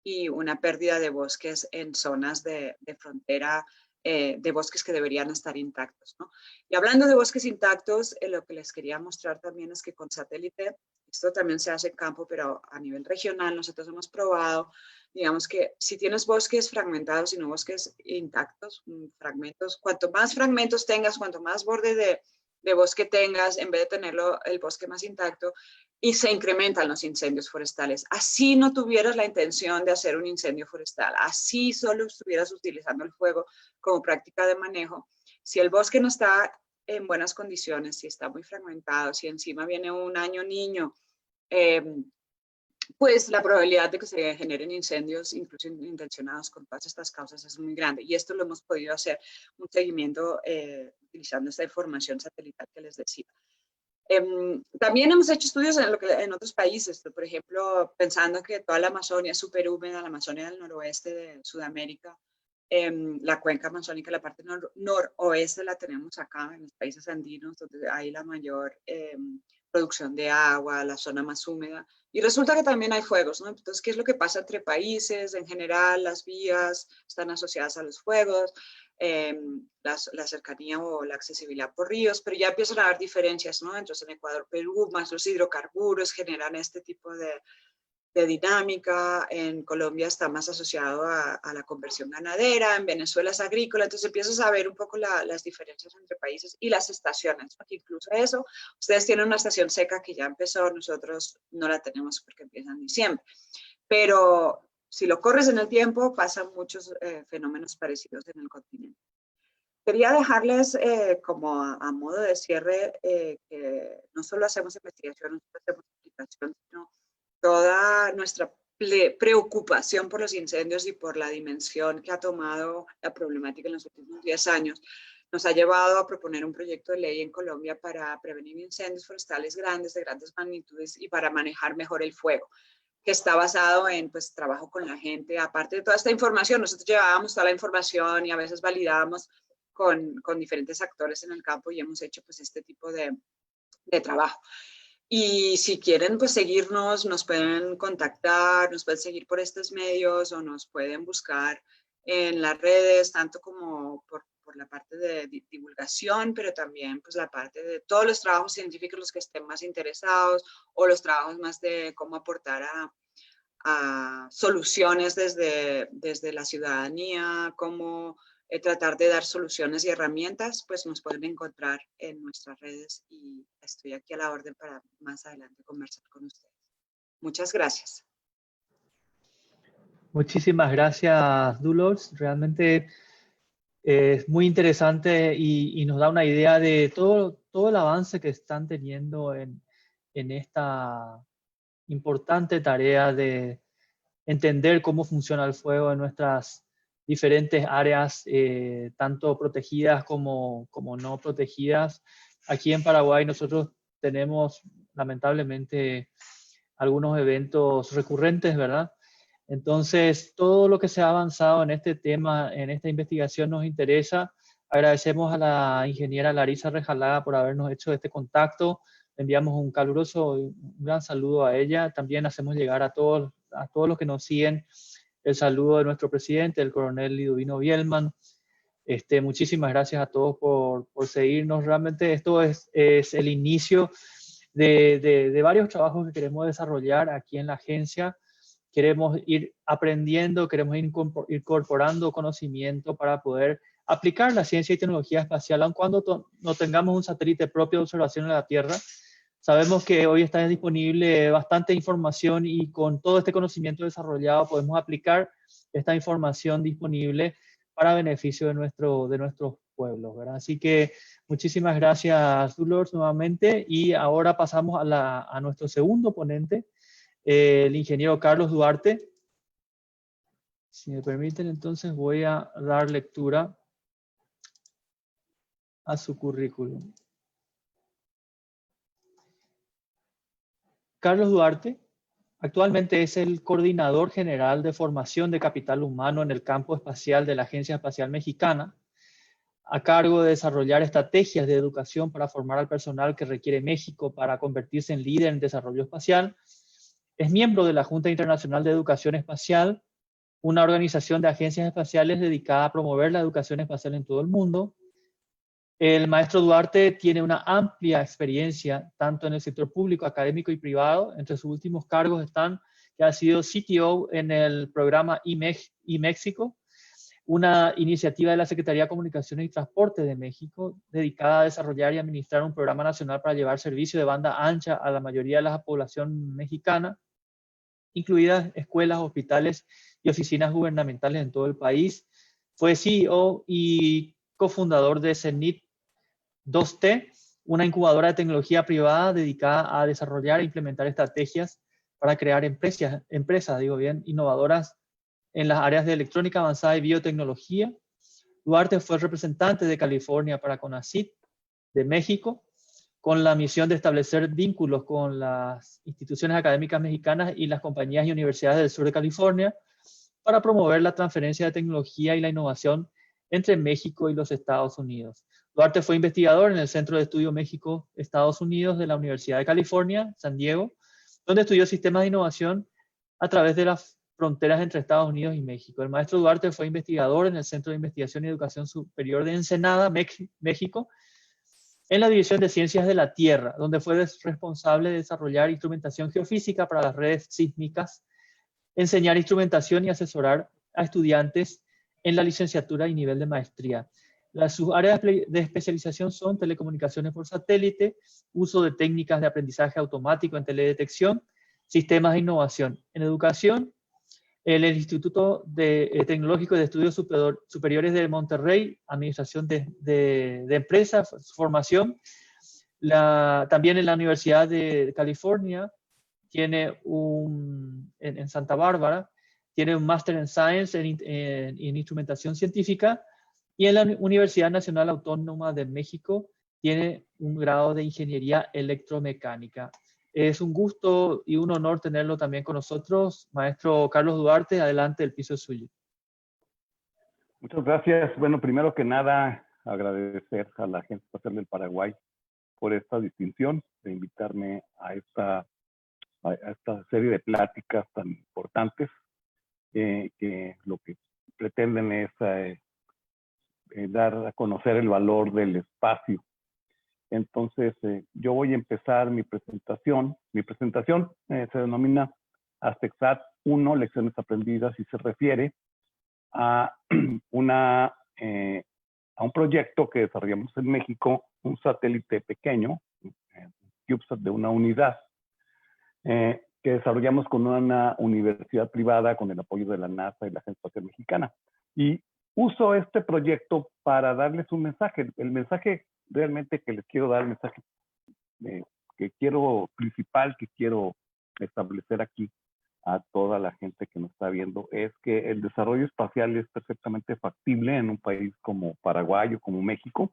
y una pérdida de bosques en zonas de frontera, de bosques que deberían estar intactos, ¿no? Y hablando de bosques intactos, lo que les quería mostrar también es que con satélite, esto también se hace en campo, pero a nivel regional nosotros hemos probado, digamos que si tienes bosques fragmentados y no bosques intactos, fragmentos, cuanto más fragmentos tengas, cuanto más borde de bosque tengas, en vez de tenerlo el bosque más intacto, y se incrementan los incendios forestales. Así no tuvieras la intención de hacer un incendio forestal, así solo estuvieras utilizando el fuego como práctica de manejo. Si el bosque no está en buenas condiciones, si está muy fragmentado, si encima viene un año niño, pues la probabilidad de que se generen incendios, incluso intencionados con todas estas causas, es muy grande. Y esto lo hemos podido hacer un seguimiento utilizando esta información satelital que les decía. También hemos hecho estudios en otros países, por ejemplo, pensando que toda la Amazonia es súper húmeda, la Amazonia del noroeste de Sudamérica, la cuenca amazónica, la parte noroeste la tenemos acá en los países andinos, donde hay la mayor producción de agua, la zona más húmeda, y resulta que también hay fuegos, ¿no? Entonces, ¿qué es lo que pasa entre países? En general, las vías están asociadas a los fuegos, la cercanía o la accesibilidad por ríos, pero ya empiezan a haber diferencias, ¿no? Entonces, en Ecuador, Perú, más los hidrocarburos generan este tipo de dinámica. En Colombia está más asociado a la conversión ganadera, en Venezuela es agrícola, entonces empiezas a ver un poco las diferencias entre países y las estaciones, porque incluso eso, ustedes tienen una estación seca que ya empezó, nosotros no la tenemos porque empieza en diciembre, pero si lo corres en el tiempo, pasan muchos fenómenos parecidos en el continente. Quería dejarles como a modo de cierre que no solo hacemos investigación, nosotros hacemos aplicación, sino toda nuestra preocupación por los incendios y por la dimensión que ha tomado la problemática en los últimos 10 años nos ha llevado a proponer un proyecto de ley en Colombia para prevenir incendios forestales grandes, de grandes magnitudes, y para manejar mejor el fuego, que está basado en pues, trabajo con la gente. Aparte de toda esta información, nosotros llevábamos toda la información y a veces validábamos con diferentes actores en el campo y hemos hecho pues, este tipo de trabajo. Y si quieren pues seguirnos, nos pueden contactar, nos pueden seguir por estos medios o nos pueden buscar en las redes, tanto como por la parte de divulgación, pero también pues la parte de todos los trabajos científicos, los que estén más interesados, o los trabajos más de cómo aportar a soluciones desde la ciudadanía, cómo tratar de dar soluciones y herramientas, pues nos pueden encontrar en nuestras redes y estoy aquí a la orden para más adelante conversar con ustedes. Muchas gracias. Muchísimas gracias, Dolores. Realmente es muy interesante y nos da una idea de todo el avance que están teniendo en esta importante tarea de entender cómo funciona el fuego en nuestras diferentes áreas, tanto protegidas como no protegidas. Aquí en Paraguay nosotros tenemos lamentablemente algunos eventos recurrentes, ¿verdad? Entonces, todo lo que se ha avanzado en este tema, en esta investigación nos interesa. Agradecemos a la ingeniera Larisa Rejalada por habernos hecho este contacto. Le enviamos un caluroso, un gran saludo a ella. También hacemos llegar a todos los que nos siguen el saludo de nuestro presidente, el coronel Liduvino Bielman. Muchísimas gracias a todos por seguirnos. Realmente esto es el inicio de varios trabajos que queremos desarrollar aquí en la agencia. Queremos ir aprendiendo, queremos ir incorporando conocimiento para poder aplicar la ciencia y tecnología espacial, aun cuando no tengamos un satélite propio de observación en la Tierra. Sabemos que hoy está disponible bastante información y con todo este conocimiento desarrollado podemos aplicar esta información disponible para beneficio de nuestros pueblos, ¿verdad? Así que muchísimas gracias, Dolores, nuevamente. Y ahora pasamos a nuestro segundo ponente, el ingeniero Carlos Duarte. Si me permiten, entonces voy a dar lectura a su currículum. Carlos Duarte actualmente es el coordinador general de formación de capital humano en el campo espacial de la Agencia Espacial Mexicana, a cargo de desarrollar estrategias de educación para formar al personal que requiere México para convertirse en líder en desarrollo espacial. Es miembro de la Junta Internacional de Educación Espacial una organización de agencias espaciales dedicada a promover la educación espacial en todo el mundo. El maestro Duarte tiene una amplia experiencia tanto en el sector público, académico y privado. Entre sus últimos cargos están que ha sido CTO en el programa eMéxico, una iniciativa de la Secretaría de Comunicaciones y Transporte de México dedicada a desarrollar y administrar un programa nacional para llevar servicio de banda ancha a la mayoría de la población mexicana, incluidas escuelas, hospitales y oficinas gubernamentales en todo el país. Fue CEO y cofundador de CENIT 2T, una incubadora de tecnología privada dedicada a desarrollar e implementar estrategias para crear empresas innovadoras en las áreas de electrónica avanzada y biotecnología. Duarte fue el representante de California para CONACYT de México, con la misión de establecer vínculos con las instituciones académicas mexicanas y las compañías y universidades del sur de California para promover la transferencia de tecnología y la innovación entre México y los Estados Unidos. Duarte fue investigador en el Centro de Estudio México-Estados Unidos de la Universidad de California, San Diego, donde estudió sistemas de innovación a través de las fronteras entre Estados Unidos y México. El maestro Duarte fue investigador en el Centro de Investigación y Educación Superior de Ensenada, México, en la División de Ciencias de la Tierra, donde fue responsable de desarrollar instrumentación geofísica para las redes sísmicas, enseñar instrumentación y asesorar a estudiantes en la licenciatura y nivel de maestría. Sus áreas de especialización son telecomunicaciones por satélite, uso de técnicas de aprendizaje automático en teledetección, sistemas de innovación. En educación, el Instituto Tecnológico de Estudios Superiores de Monterrey, Administración de Empresas, Formación. También en la Universidad de California, tiene en Santa Bárbara, tiene un Master en Science en Instrumentación Científica, y en la Universidad Nacional Autónoma de México tiene un grado de Ingeniería Electromecánica. Es un gusto y un honor tenerlo también con nosotros. Maestro Carlos Duarte, adelante, el piso es suyo. Muchas gracias. Bueno, primero que nada, agradecer a la Agencia Espacial del Paraguay por esta distinción de invitarme a esta serie de pláticas tan importantes que lo que pretenden es dar a conocer el valor del espacio. Entonces, yo voy a empezar mi presentación. Mi presentación se denomina ASTEXAT 1, Lecciones Aprendidas, y se refiere a un proyecto que desarrollamos en México, un satélite pequeño, CubeSat de una unidad, que desarrollamos con una universidad privada con el apoyo de la NASA y la Agencia Espacial Mexicana. Y uso este proyecto para darles un mensaje. El mensaje realmente que les quiero dar, el mensaje principal que quiero establecer aquí a toda la gente que nos está viendo, es que el desarrollo espacial es perfectamente factible en un país como Paraguay o como México.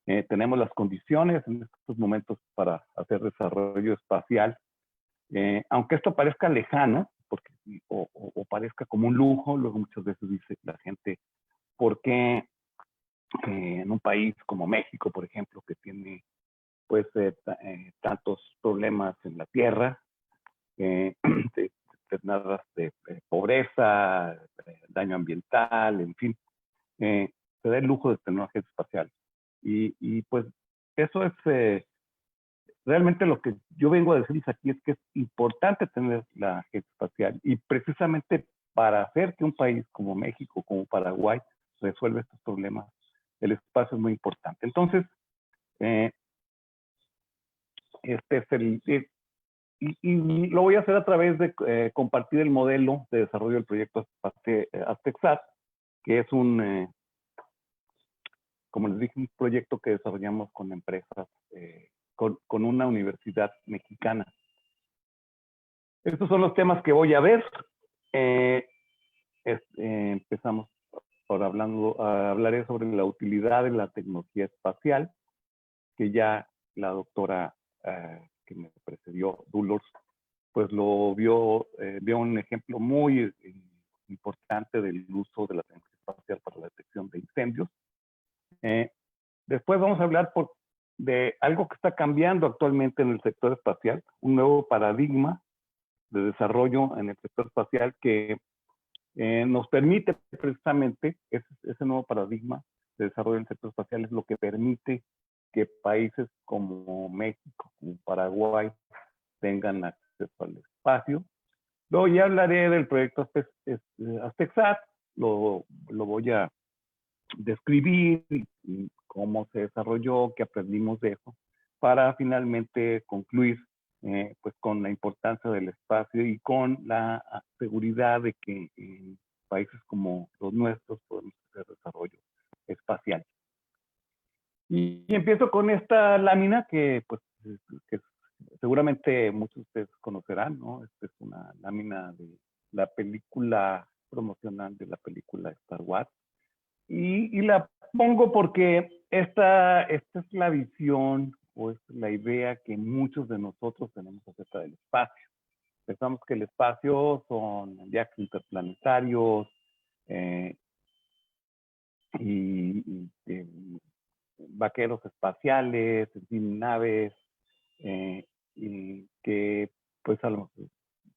Tenemos las condiciones en estos momentos para hacer desarrollo espacial. Aunque esto parezca lejano, o parezca como un lujo, luego muchas veces dice la gente, ¿por qué en un país como México, por ejemplo, que tiene pues tantos problemas en la tierra, de pobreza, daño ambiental, en fin, se da el lujo de tener una agencia espacial? Y pues eso es realmente lo que yo vengo a decirles aquí, es que es importante tener la agencia espacial, y precisamente para hacer que un país como México, como Paraguay, resuelva estos problemas, el espacio es muy importante. Entonces, y lo voy a hacer a través de compartir el modelo de desarrollo del proyecto ASTEXAT, que es como les dije, un proyecto que desarrollamos con empresas, con una universidad mexicana. Estos son los temas que voy a ver. Empezamos por hablaré sobre la utilidad de la tecnología espacial, que ya la doctora que me precedió, Dolores, pues lo vio un ejemplo muy importante del uso de la tecnología espacial para la detección de incendios. Después vamos a hablar de algo que está cambiando actualmente en el sector espacial, un nuevo paradigma de desarrollo en el sector espacial que nos permite precisamente, ese nuevo paradigma de desarrollo del sector espacial es lo que permite que países como México, como Paraguay, tengan acceso al espacio. Luego ya hablaré del proyecto Aztec-SAT, lo voy a describir cómo se desarrolló, qué aprendimos de eso, para finalmente concluir pues con la importancia del espacio y con la seguridad de que en países como los nuestros podemos hacer desarrollo espacial. Y empiezo con esta lámina que, pues, que seguramente muchos de ustedes conocerán, ¿no? Esta es una lámina de la película promocional de la película Star Wars. Y la pongo porque esta es la visión o es la idea que muchos de nosotros tenemos acerca del espacio. Pensamos que el espacio son viajes interplanetarios y vaqueros espaciales, en fin, naves, y que pues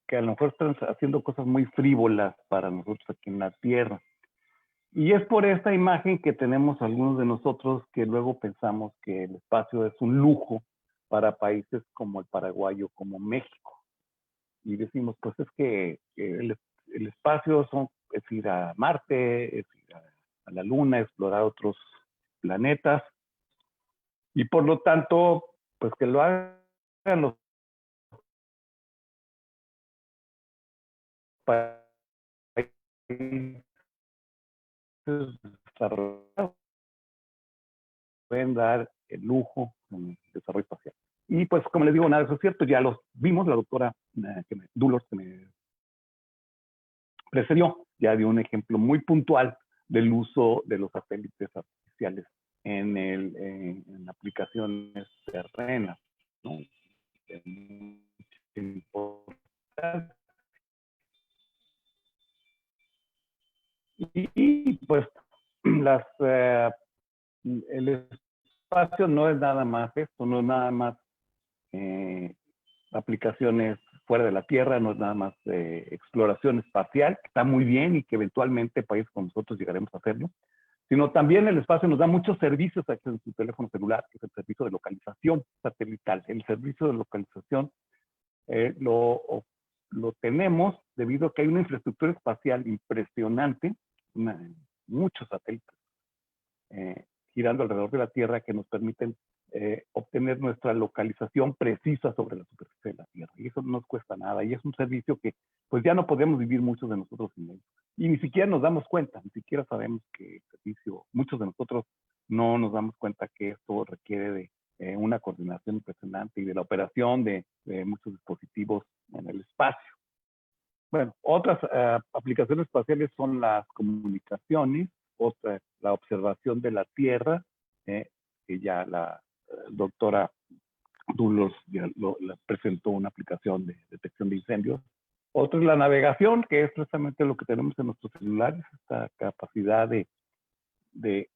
que a lo mejor están haciendo cosas muy frívolas para nosotros aquí en la Tierra. Y es por esta imagen que tenemos algunos de nosotros que luego pensamos que el espacio es un lujo para países como el Paraguay o como México. Y decimos, pues es que el espacio es ir a Marte, es ir a la Luna, explorar otros planetas. Y por lo tanto, pues que lo hagan los países desarrollados, pueden dar el lujo en el desarrollo espacial. Y pues, como les digo, nada de eso es cierto, ya los vimos, la doctora Dulors, que me precedió, ya dio un ejemplo muy puntual del uso de los satélites artificiales en aplicaciones terrenas, ¿no? Y pues el espacio no es nada más esto, no es nada más aplicaciones fuera de la Tierra, no es nada más exploración espacial, que está muy bien y que eventualmente países como nosotros llegaremos a hacerlo, sino también el espacio nos da muchos servicios aquí en su teléfono celular, que es el servicio de localización satelital. El servicio de localización lo tenemos debido a que hay una infraestructura espacial impresionante, muchos satélites girando alrededor de la Tierra que nos permiten obtener nuestra localización precisa sobre la superficie de la Tierra. Y eso no nos cuesta nada. Y es un servicio que pues ya no podemos vivir muchos de nosotros sin él. Y ni siquiera nos damos cuenta, ni siquiera sabemos que el servicio, muchos de nosotros no nos damos cuenta que esto requiere de una coordinación impresionante y de la operación de muchos dispositivos en el espacio. Bueno, otras aplicaciones espaciales son las comunicaciones, otra, la observación de la Tierra, que ya la doctora Dulors ya presentó una aplicación de detección de incendios. Otra es la navegación, que es precisamente lo que tenemos en nuestros celulares, esta capacidad de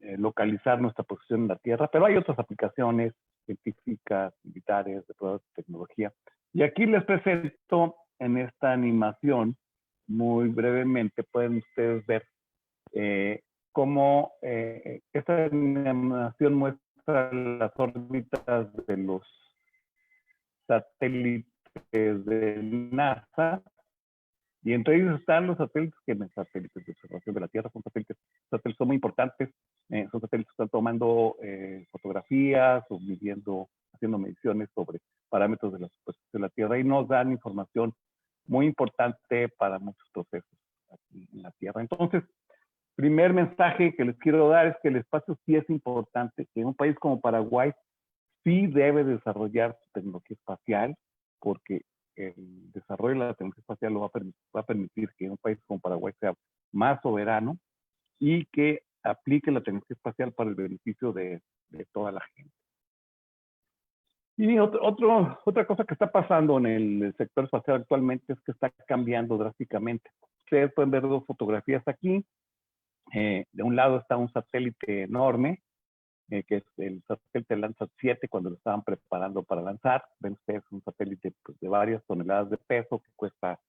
localizar nuestra posición en la Tierra, pero hay otras aplicaciones científicas, militares, de toda tecnología. Y aquí les presento en esta animación, muy brevemente, pueden ustedes ver cómo esta animación muestra las órbitas de los satélites de NASA, y entre ellos están los satélites que son satélites de observación de la Tierra, son satélites son muy importantes, son satélites que están tomando fotografías o midiendo, haciendo mediciones sobre parámetros de la superficie de la Tierra y nos dan información muy importante para muchos procesos aquí en la Tierra. Entonces, primer mensaje que les quiero dar es que el espacio sí es importante, que en un país como Paraguay sí debe desarrollar su tecnología espacial, porque el desarrollo de la tecnología espacial lo va a permitir que un país como Paraguay sea más soberano y que aplique la tecnología espacial para el beneficio de toda la gente. Y otra cosa que está pasando en el sector espacial actualmente es que está cambiando drásticamente. Ustedes pueden ver dos fotografías aquí. De un lado está un satélite enorme, que es el satélite Landsat 7 cuando lo estaban preparando para lanzar. Ven ustedes un satélite pues, de varias toneladas de peso que cuesta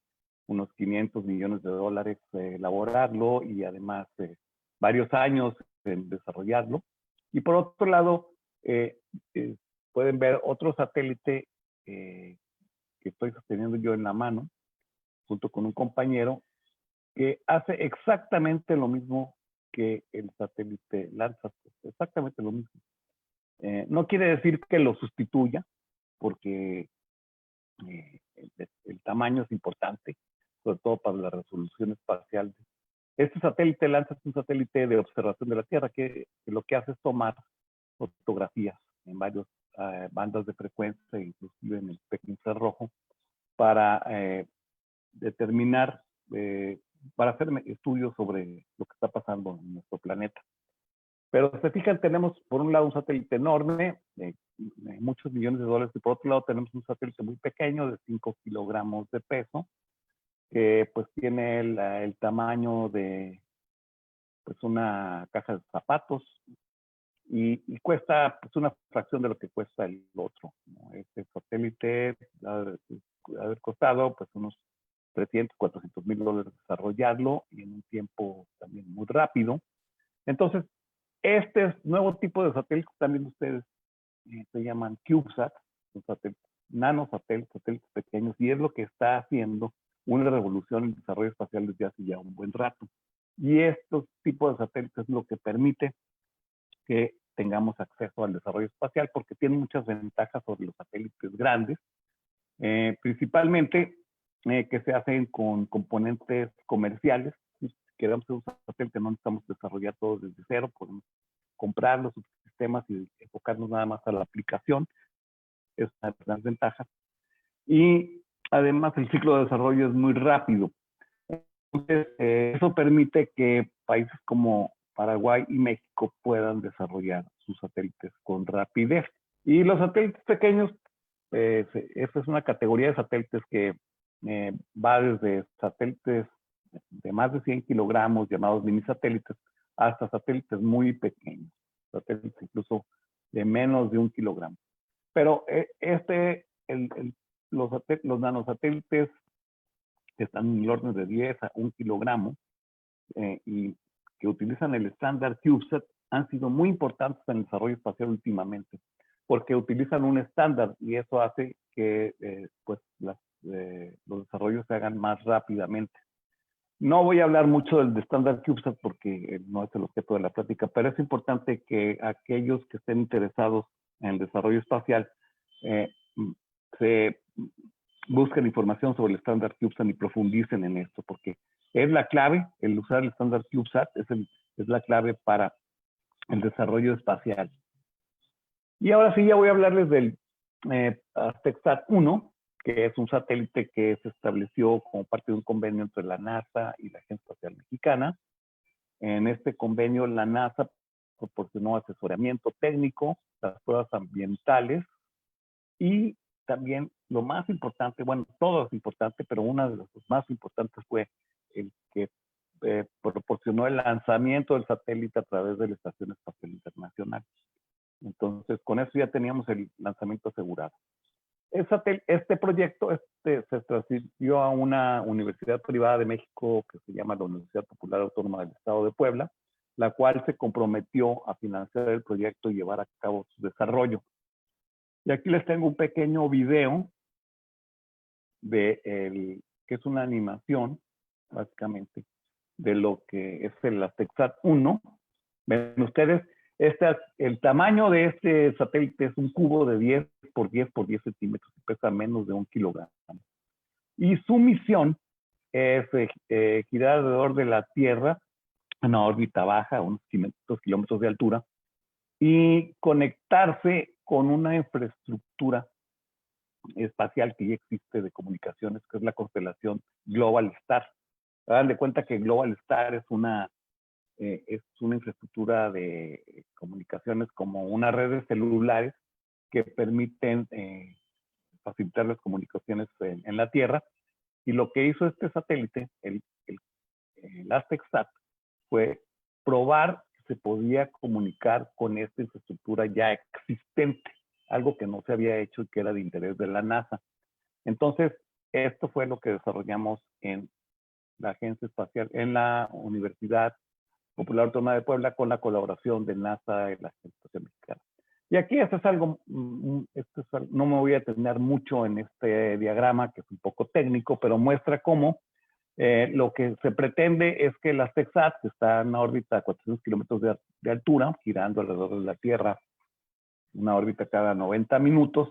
unos 500 millones de dólares elaborarlo y además varios años en desarrollarlo. Y por otro lado, pueden ver otro satélite que estoy sosteniendo yo en la mano, junto con un compañero, que hace exactamente lo mismo que el satélite Landsat, exactamente lo mismo. No quiere decir que lo sustituya, porque el tamaño es importante, sobre todo para la resolución espacial. Este satélite Landsat es un satélite de observación de la Tierra que lo que hace es tomar fotografías en varias bandas de frecuencia, inclusive en el espectro infrarrojo, para determinar, para hacer estudios sobre lo que está pasando en nuestro planeta. Pero se fijan, tenemos por un lado un satélite enorme, muchos millones de dólares, y por otro lado tenemos un satélite muy pequeño de 5 kilogramos de peso, que pues tiene el tamaño de pues una caja de zapatos y cuesta pues una fracción de lo que cuesta el otro, ¿no? Este satélite ha de haber costado pues unos 300, 400 mil dólares desarrollarlo y en un tiempo también muy rápido. Entonces, este nuevo tipo de satélites también ustedes se llaman CubeSat, nanosatélites, satélites pequeños, y es lo que está haciendo una revolución en el desarrollo espacial desde hace ya un buen rato. Y estos tipos de satélites es lo que permite que tengamos acceso al desarrollo espacial, porque tienen muchas ventajas sobre los satélites grandes, principalmente que se hacen con componentes comerciales. Si queremos un satélite, no necesitamos desarrollar todo desde cero, podemos comprar los subsistemas y enfocarnos nada más a la aplicación. Es una de las ventajas. Y además el ciclo de desarrollo es muy rápido. Entonces, eso permite que países como Paraguay y México puedan desarrollar sus satélites con rapidez. Y los satélites pequeños, esa es una categoría de satélites que va desde satélites de más de 100 kilogramos, llamados mini satélites, hasta satélites muy pequeños, satélites incluso de menos de 1 kilogramo. Pero los nanosatélites que están en el orden de 10 a 1 kilogramo y que utilizan el estándar CubeSat han sido muy importantes en el desarrollo espacial últimamente, porque utilizan un estándar y eso hace que pues los desarrollos se hagan más rápidamente. No voy a hablar mucho del estándar CubeSat porque no es el objeto de la plática, pero es importante que aquellos que estén interesados en el desarrollo espacial se busquen información sobre el estándar CubeSat y profundicen en esto, porque es la clave, el usar el estándar CubeSat es la clave para el desarrollo espacial. Y ahora sí ya voy a hablarles del ASTECSAT 1, que es un satélite que se estableció como parte de un convenio entre la NASA y la Agencia Espacial Mexicana. En este convenio la NASA proporcionó asesoramiento técnico, las pruebas ambientales y también lo más importante, bueno, todo es importante, pero una de las más importantes fue el que proporcionó el lanzamiento del satélite a través de la Estación Espacial Internacional. Entonces, con eso ya teníamos el lanzamiento asegurado. Este proyecto se transfirió a una universidad privada de México que se llama la Universidad Popular Autónoma del Estado de Puebla, la cual se comprometió a financiar el proyecto y llevar a cabo su desarrollo. Y aquí les tengo un pequeño video que es una animación, básicamente, de lo que es el ASTECSAT 1. Ven ustedes, el tamaño de este satélite es un cubo de 10 por 10 por 10 centímetros y pesa menos de 1 kilogramo. Y su misión es girar alrededor de la Tierra en una órbita baja, a unos 500 kilómetros de altura, y conectarse con una infraestructura espacial que ya existe de comunicaciones, que es la constelación Global Star. Hagan de cuenta que Global Star es una infraestructura de comunicaciones como una red de celulares que permiten facilitar las comunicaciones en la Tierra. Y lo que hizo este satélite, el ASTECSAT, fue probar que se podía comunicar con esta infraestructura ya existente, algo que no se había hecho y que era de interés de la NASA. Entonces, esto fue lo que desarrollamos en la Agencia Espacial, en la Universidad Popular Autónoma de Puebla, con la colaboración de NASA y la Agencia Espacial Mexicana. Y aquí esto es algo, no me voy a detener mucho en este diagrama, que es un poco técnico, pero muestra cómo lo que se pretende es que las TechSat, que está en una órbita a 400 kilómetros de altura, girando alrededor de la Tierra, una órbita cada 90 minutos,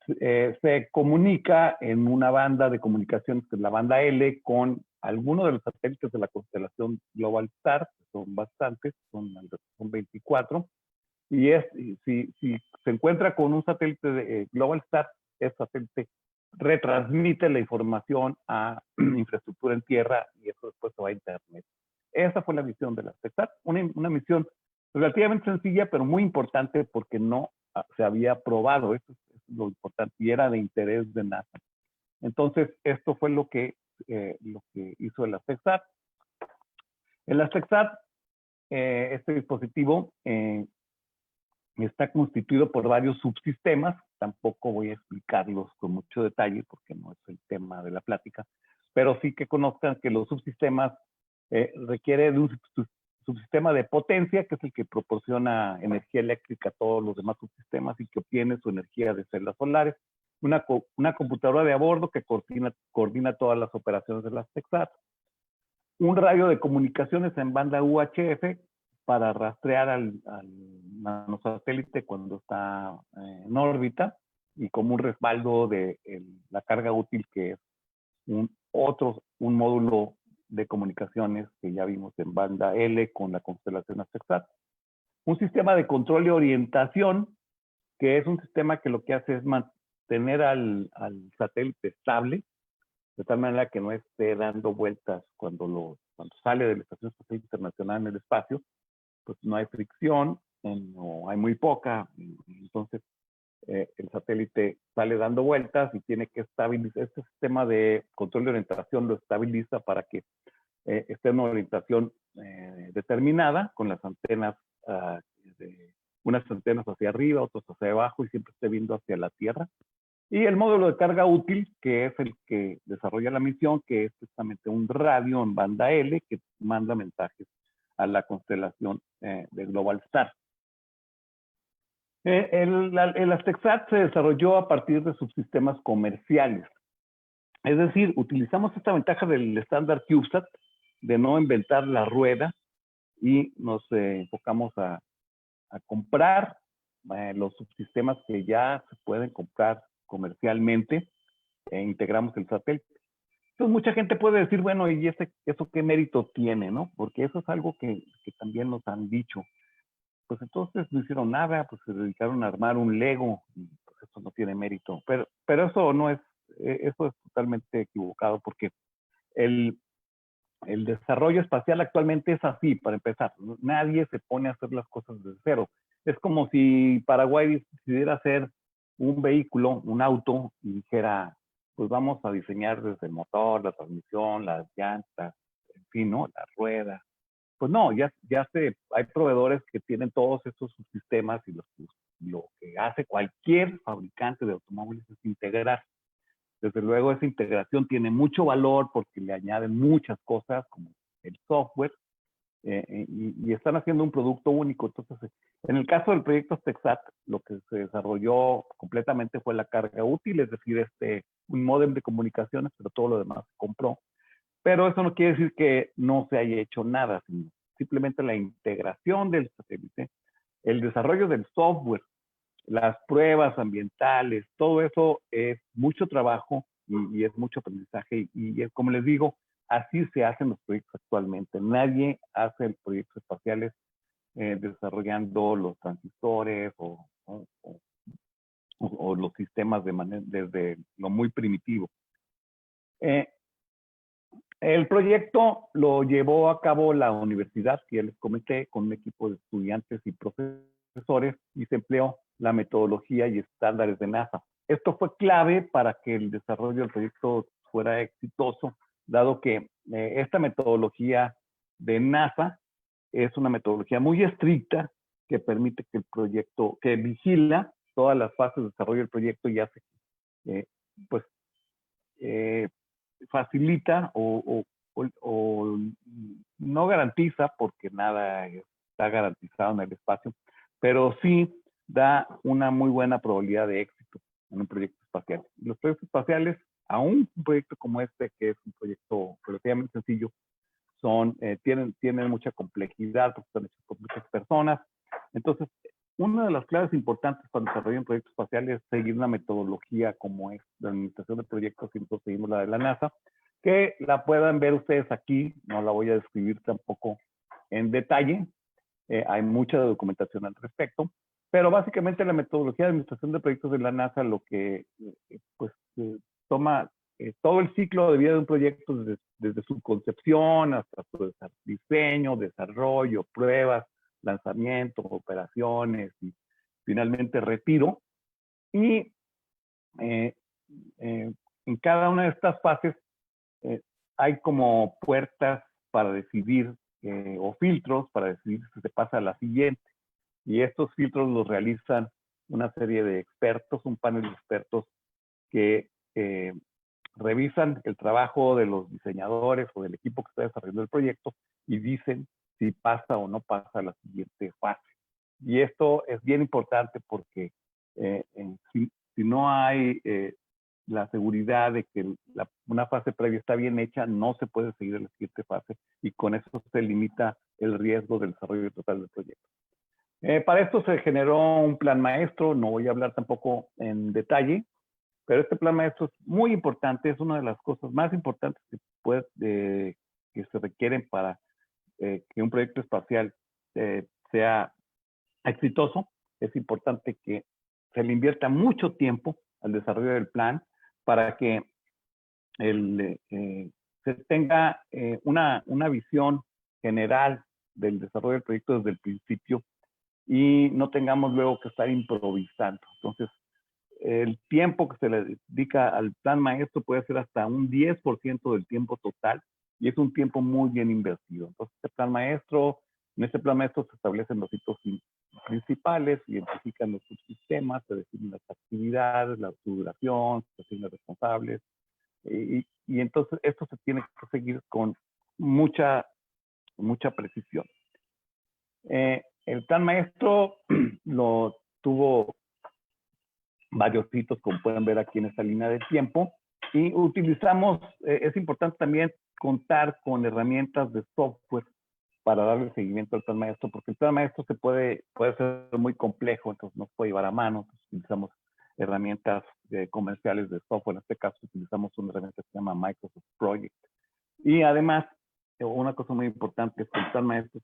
se comunica en una banda de comunicaciones, que es la banda L, con algunos de los satélites de la constelación Globalstar, que son bastantes, son 24, y si se encuentra con un satélite de Globalstar, ese satélite retransmite la información a infraestructura en tierra y eso después se va a internet. Esa fue la misión de la TechSat, una misión relativamente sencilla, pero muy importante porque no se había probado. Eso es lo importante y era de interés de NASA. Entonces, esto fue lo que hizo la TechSat. En la TechSat, este dispositivo está constituido por varios subsistemas. Tampoco voy a explicarlos con mucho detalle porque no es el tema de la plática, pero sí que conozcan que los subsistemas requieren de un subsistema de potencia, que es el que proporciona energía eléctrica a todos los demás subsistemas y que obtiene su energía de celdas solares. Una computadora de a bordo que coordina todas las operaciones de las TechSat. Un radio de comunicaciones en banda UHF para rastrear al nanosatélite cuando está en órbita y como un respaldo de la carga útil, que es un módulo de comunicaciones que ya vimos en banda L con la constelación TechSat. Un sistema de control y orientación, que es un sistema que lo que hace es mantener al satélite estable, de tal manera que no esté dando vueltas cuando sale de la Estación Espacial Internacional en el espacio, pues no hay fricción, no hay muy poca, entonces el satélite sale dando vueltas y tiene que estabilizar. Este sistema de control de orientación lo estabiliza para que esté en una orientación determinada, con las antenas, unas antenas hacia arriba, otras hacia abajo, y siempre esté viendo hacia la Tierra. Y el módulo de carga útil, que es el que desarrolla la misión, que es justamente un radio en banda L que manda mensajes a la constelación de Globalstar. El TechSat se desarrolló a partir de subsistemas comerciales. Es decir, utilizamos esta ventaja del estándar CubeSat de no inventar la rueda y nos enfocamos a comprar los subsistemas que ya se pueden comprar comercialmente e integramos el satélite. Entonces mucha gente puede decir, bueno, ¿y eso qué mérito tiene, no? Porque eso es algo que también nos han dicho. Pues entonces no hicieron nada, pues se dedicaron a armar un Lego, y pues eso no tiene mérito. Pero eso no es, eso es totalmente equivocado, porque el desarrollo espacial actualmente es así, para empezar. Nadie se pone a hacer las cosas desde cero. Es como si Paraguay decidiera hacer un vehículo, un auto, y dijera, pues vamos a diseñar desde el motor, la transmisión, las llantas, en fin, ¿no? Las ruedas. Pues no, hay proveedores que tienen todos estos sistemas y lo que hace cualquier fabricante de automóviles es integrar. Desde luego esa integración tiene mucho valor porque le añaden muchas cosas como el software y están haciendo un producto único. Entonces, en el caso del proyecto TechSat, lo que se desarrolló completamente fue la carga útil, es decir, un módem de comunicaciones, pero todo lo demás se compró. Pero eso no quiere decir que no se haya hecho nada, sino simplemente la integración del satélite, el desarrollo del software, las pruebas ambientales, todo eso es mucho trabajo y es mucho aprendizaje. Y como les digo, así se hacen los proyectos actualmente. Nadie hace proyectos espaciales desarrollando los transistores o los sistemas desde lo muy primitivo. El proyecto lo llevó a cabo la universidad, que ya les comenté, con un equipo de estudiantes y profesores, y se empleó la metodología y estándares de NASA. Esto fue clave para que el desarrollo del proyecto fuera exitoso, dado que esta metodología de NASA es una metodología muy estricta que permite que el proyecto, que vigila todas las fases de desarrollo del proyecto y hace pues facilita o no garantiza, porque nada está garantizado en el espacio, pero sí da una muy buena probabilidad de éxito en un proyecto espacial. Los proyectos espaciales, aún un proyecto como este, que es un proyecto relativamente sencillo, tienen mucha complejidad porque están hechos por muchas personas. Entonces, una de las claves importantes para desarrollar un proyecto espacial es seguir una metodología como es la administración de proyectos, y nosotros seguimos la de la NASA, que la puedan ver ustedes aquí. No la voy a describir tampoco en detalle. Hay mucha documentación al respecto, pero básicamente la metodología de administración de proyectos de la NASA lo que toma todo el ciclo de vida de un proyecto desde su concepción hasta su diseño, desarrollo, pruebas, lanzamiento, operaciones y finalmente retiro. Y en cada una de estas fases hay como puertas para decidir o filtros para decidir si se pasa a la siguiente. Y estos filtros los realizan una serie de expertos, un panel de expertos que revisan el trabajo de los diseñadores o del equipo que está desarrollando el proyecto y dicen si pasa o no pasa a la siguiente fase. Y esto es bien importante porque si no hay la seguridad de que una fase previa está bien hecha, no se puede seguir a la siguiente fase y con eso se limita el riesgo del desarrollo total del proyecto. Para esto se generó un plan maestro, no voy a hablar tampoco en detalle, pero este plan maestro es muy importante, es una de las cosas más importantes que se requieren para que un proyecto espacial sea exitoso. Es importante que se le invierta mucho tiempo al desarrollo del plan para que se tenga una visión general del desarrollo del proyecto desde el principio y no tengamos luego que estar improvisando. Entonces, el tiempo que se le dedica al plan maestro puede ser hasta un 10% del tiempo total y es un tiempo muy bien invertido. Entonces, en este plan maestro se establecen los hitos principales, se identifican los subsistemas, se definen las actividades, la duración, se asignan responsables y entonces esto se tiene que seguir con mucha precisión. El plan maestro lo tuvo varios hitos, como pueden ver aquí en esta línea de tiempo, y utilizamos, es importante también contar con herramientas de software para darle seguimiento al plan maestro, porque el plan maestro puede ser muy complejo, entonces no se puede llevar a mano. Entonces, utilizamos herramientas comerciales de software. En este caso utilizamos una herramienta que se llama Microsoft Project. Y además, una cosa muy importante es que el plan maestro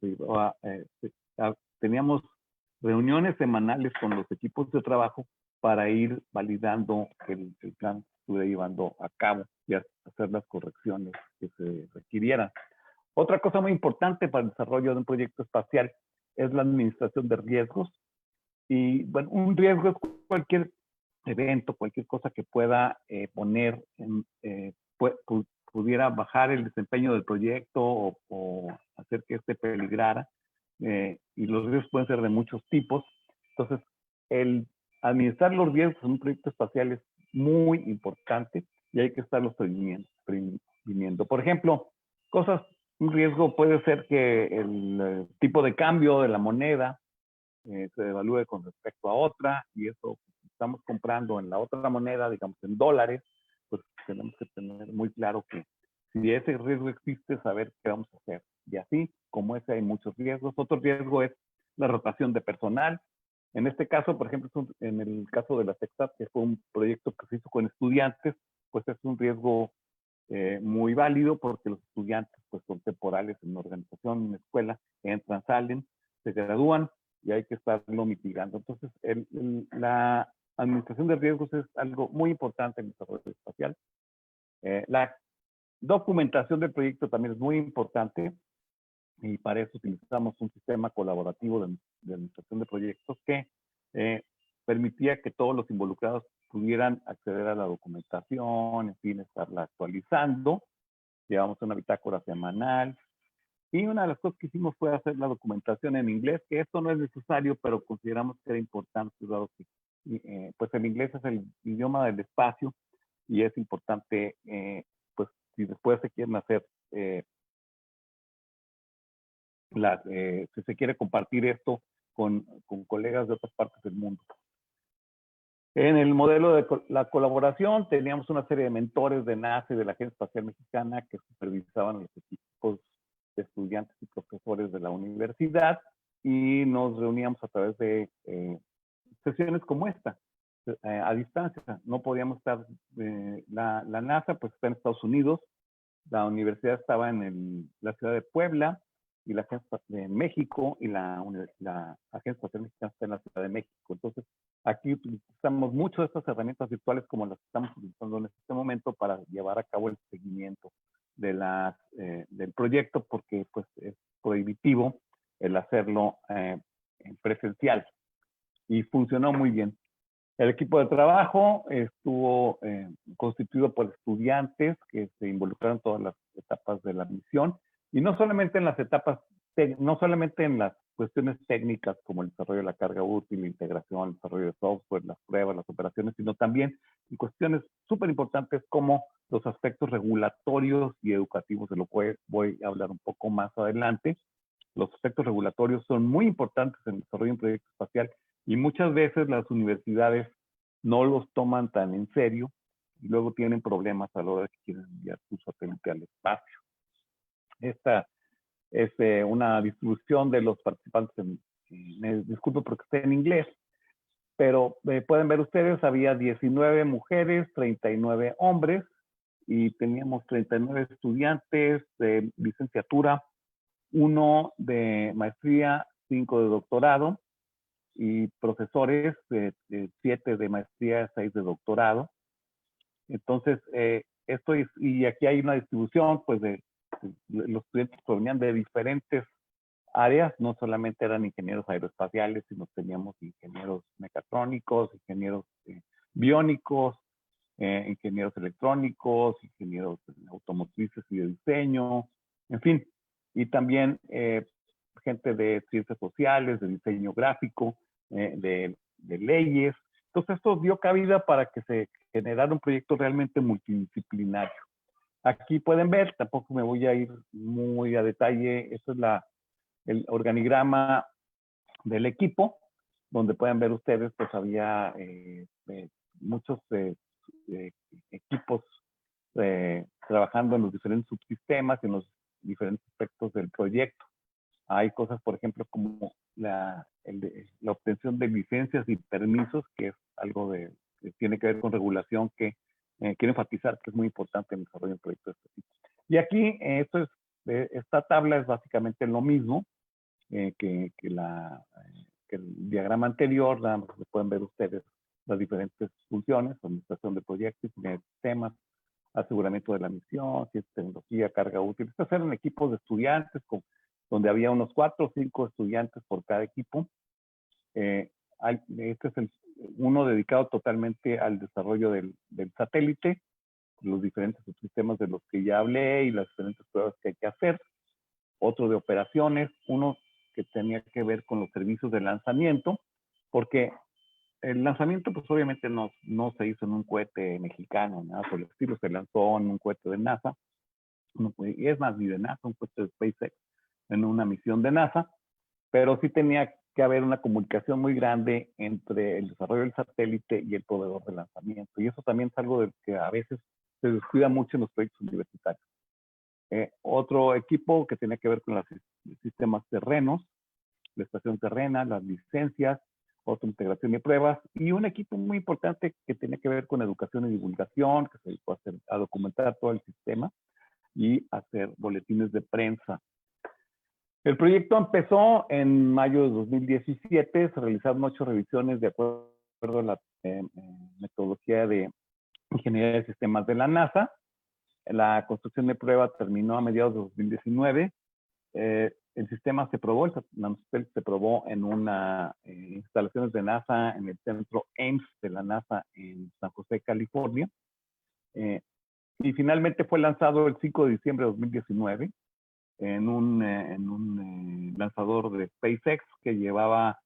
teníamos reuniones semanales con los equipos de trabajo para ir validando que el plan estuviera llevando a cabo y hacer las correcciones que se requirieran. Otra cosa muy importante para el desarrollo de un proyecto espacial es la administración de riesgos. Y bueno, un riesgo es cualquier evento, cualquier cosa que pueda pudiera bajar el desempeño del proyecto o hacer que este peligrara. Y los riesgos pueden ser de muchos tipos. Entonces, el administrar los riesgos en un proyecto espacial es muy importante y hay que estarlos previniendo. Por ejemplo, un riesgo puede ser que el tipo de cambio de la moneda se evalúe con respecto a otra, y eso, si estamos comprando en la otra moneda, digamos en dólares, pues tenemos que tener muy claro que si ese riesgo existe, saber qué vamos a hacer. Y así, como ese, hay muchos riesgos. Otro riesgo es la rotación de personal. En este caso, por ejemplo, en el caso de la TecSat, que fue un proyecto que se hizo con estudiantes, pues es un riesgo muy válido porque los estudiantes pues son temporales en una organización, en una escuela, entran, salen, se gradúan y hay que estarlo mitigando. Entonces, la administración de riesgos es algo muy importante en el desarrollo espacial. La documentación del proyecto también es muy importante y para eso utilizamos un sistema colaborativo de administración de proyectos que permitía que todos los involucrados pudieran acceder a la documentación, en fin, estarla actualizando. Llevamos una bitácora semanal. Y una de las cosas que hicimos fue hacer la documentación en inglés, que esto no es necesario, pero consideramos que era importante, dado que pues el inglés es el idioma del espacio y es importante, pues, si después se quieren hacer, si se quiere compartir esto con colegas de otras partes del mundo. En el modelo de la colaboración teníamos una serie de mentores de NASA y de la Agencia Espacial Mexicana que supervisaban los equipos de estudiantes y profesores de la universidad, y nos reuníamos a través de sesiones como esta, a distancia. No podíamos estar, la NASA pues está en Estados Unidos, la universidad estaba en la ciudad de Puebla, y la Agencia de México, y la Agencia Espacial Mexicana está en la Ciudad de México. Entonces, aquí utilizamos mucho de estas herramientas virtuales como las que estamos utilizando en este momento para llevar a cabo el seguimiento de del proyecto, porque pues es prohibitivo el hacerlo en presencial, y funcionó muy bien. El equipo de trabajo estuvo constituido por estudiantes que se involucraron en todas las etapas de la misión, y no solamente en las etapas, no solamente en las cuestiones técnicas como el desarrollo de la carga útil, la integración, el desarrollo de software, las pruebas, las operaciones, sino también en cuestiones súper importantes como los aspectos regulatorios y educativos, de lo que voy a hablar un poco más adelante. Los aspectos regulatorios son muy importantes en el desarrollo de un proyecto espacial, y muchas veces las universidades no los toman tan en serio y luego tienen problemas a la hora de que quieren enviar su satélite al espacio. Esta es una distribución de los participantes. Me disculpo porque está en inglés, pero pueden ver ustedes, había 19 mujeres, 39 hombres, y teníamos 39 estudiantes de licenciatura, 1 de maestría, 5 de doctorado, y profesores, 7 de maestría, 6 de doctorado. Entonces, y aquí hay una distribución, pues, los estudiantes provenían de diferentes áreas, no solamente eran ingenieros aeroespaciales, sino teníamos ingenieros mecatrónicos, ingenieros biónicos, ingenieros electrónicos, ingenieros automotrices y de diseño, en fin, y también gente de ciencias sociales, de diseño gráfico, de leyes. Entonces esto dio cabida para que se generara un proyecto realmente multidisciplinario. Aquí pueden ver, tampoco me voy a ir muy a detalle, esto es el organigrama del equipo, donde pueden ver ustedes, pues había muchos equipos trabajando en los diferentes subsistemas y en los diferentes aspectos del proyecto. Hay cosas, por ejemplo, como la obtención de licencias y permisos, que es algo que tiene que ver con regulación, que quiero enfatizar que es muy importante en el desarrollo de un proyecto de este tipo. Y aquí, esta tabla es básicamente lo mismo que el diagrama anterior. Se pueden ver ustedes las diferentes funciones: administración de proyectos, sistemas, aseguramiento de la misión, ciencia, tecnología, carga útil. Estos eran equipos de estudiantes donde había unos 4 o 5 estudiantes por cada equipo. Este es uno dedicado totalmente al desarrollo del satélite, los diferentes subsistemas de los que ya hablé y las diferentes pruebas que hay que hacer. Otro de operaciones, uno que tenía que ver con los servicios de lanzamiento, porque el lanzamiento pues obviamente no se hizo en un cohete mexicano, nada por el estilo, se lanzó en un cohete de NASA, y es más, ni de NASA, un cohete de SpaceX, en una misión de NASA, pero sí tenía que haber una comunicación muy grande entre el desarrollo del satélite y el proveedor de lanzamiento, y eso también es algo del que a veces se descuida mucho en los proyectos universitarios. Otro equipo que tenía que ver con los sistemas terrenos, la estación terrena, las licencias, otra integración y pruebas, y un equipo muy importante que tenía que ver con educación y divulgación, que se dedicó a documentar todo el sistema y hacer boletines de prensa. El proyecto empezó en mayo de 2017, se realizaron 8 revisiones de acuerdo a la metodología de ingeniería de sistemas de la NASA. La construcción de prueba terminó a mediados de 2019. El sistema se probó, el nanosatélite se probó en unas instalaciones de NASA en el centro Ames de la NASA en San José, California. Y finalmente fue lanzado el 5 de diciembre de 2019 en un lanzador de SpaceX que llevaba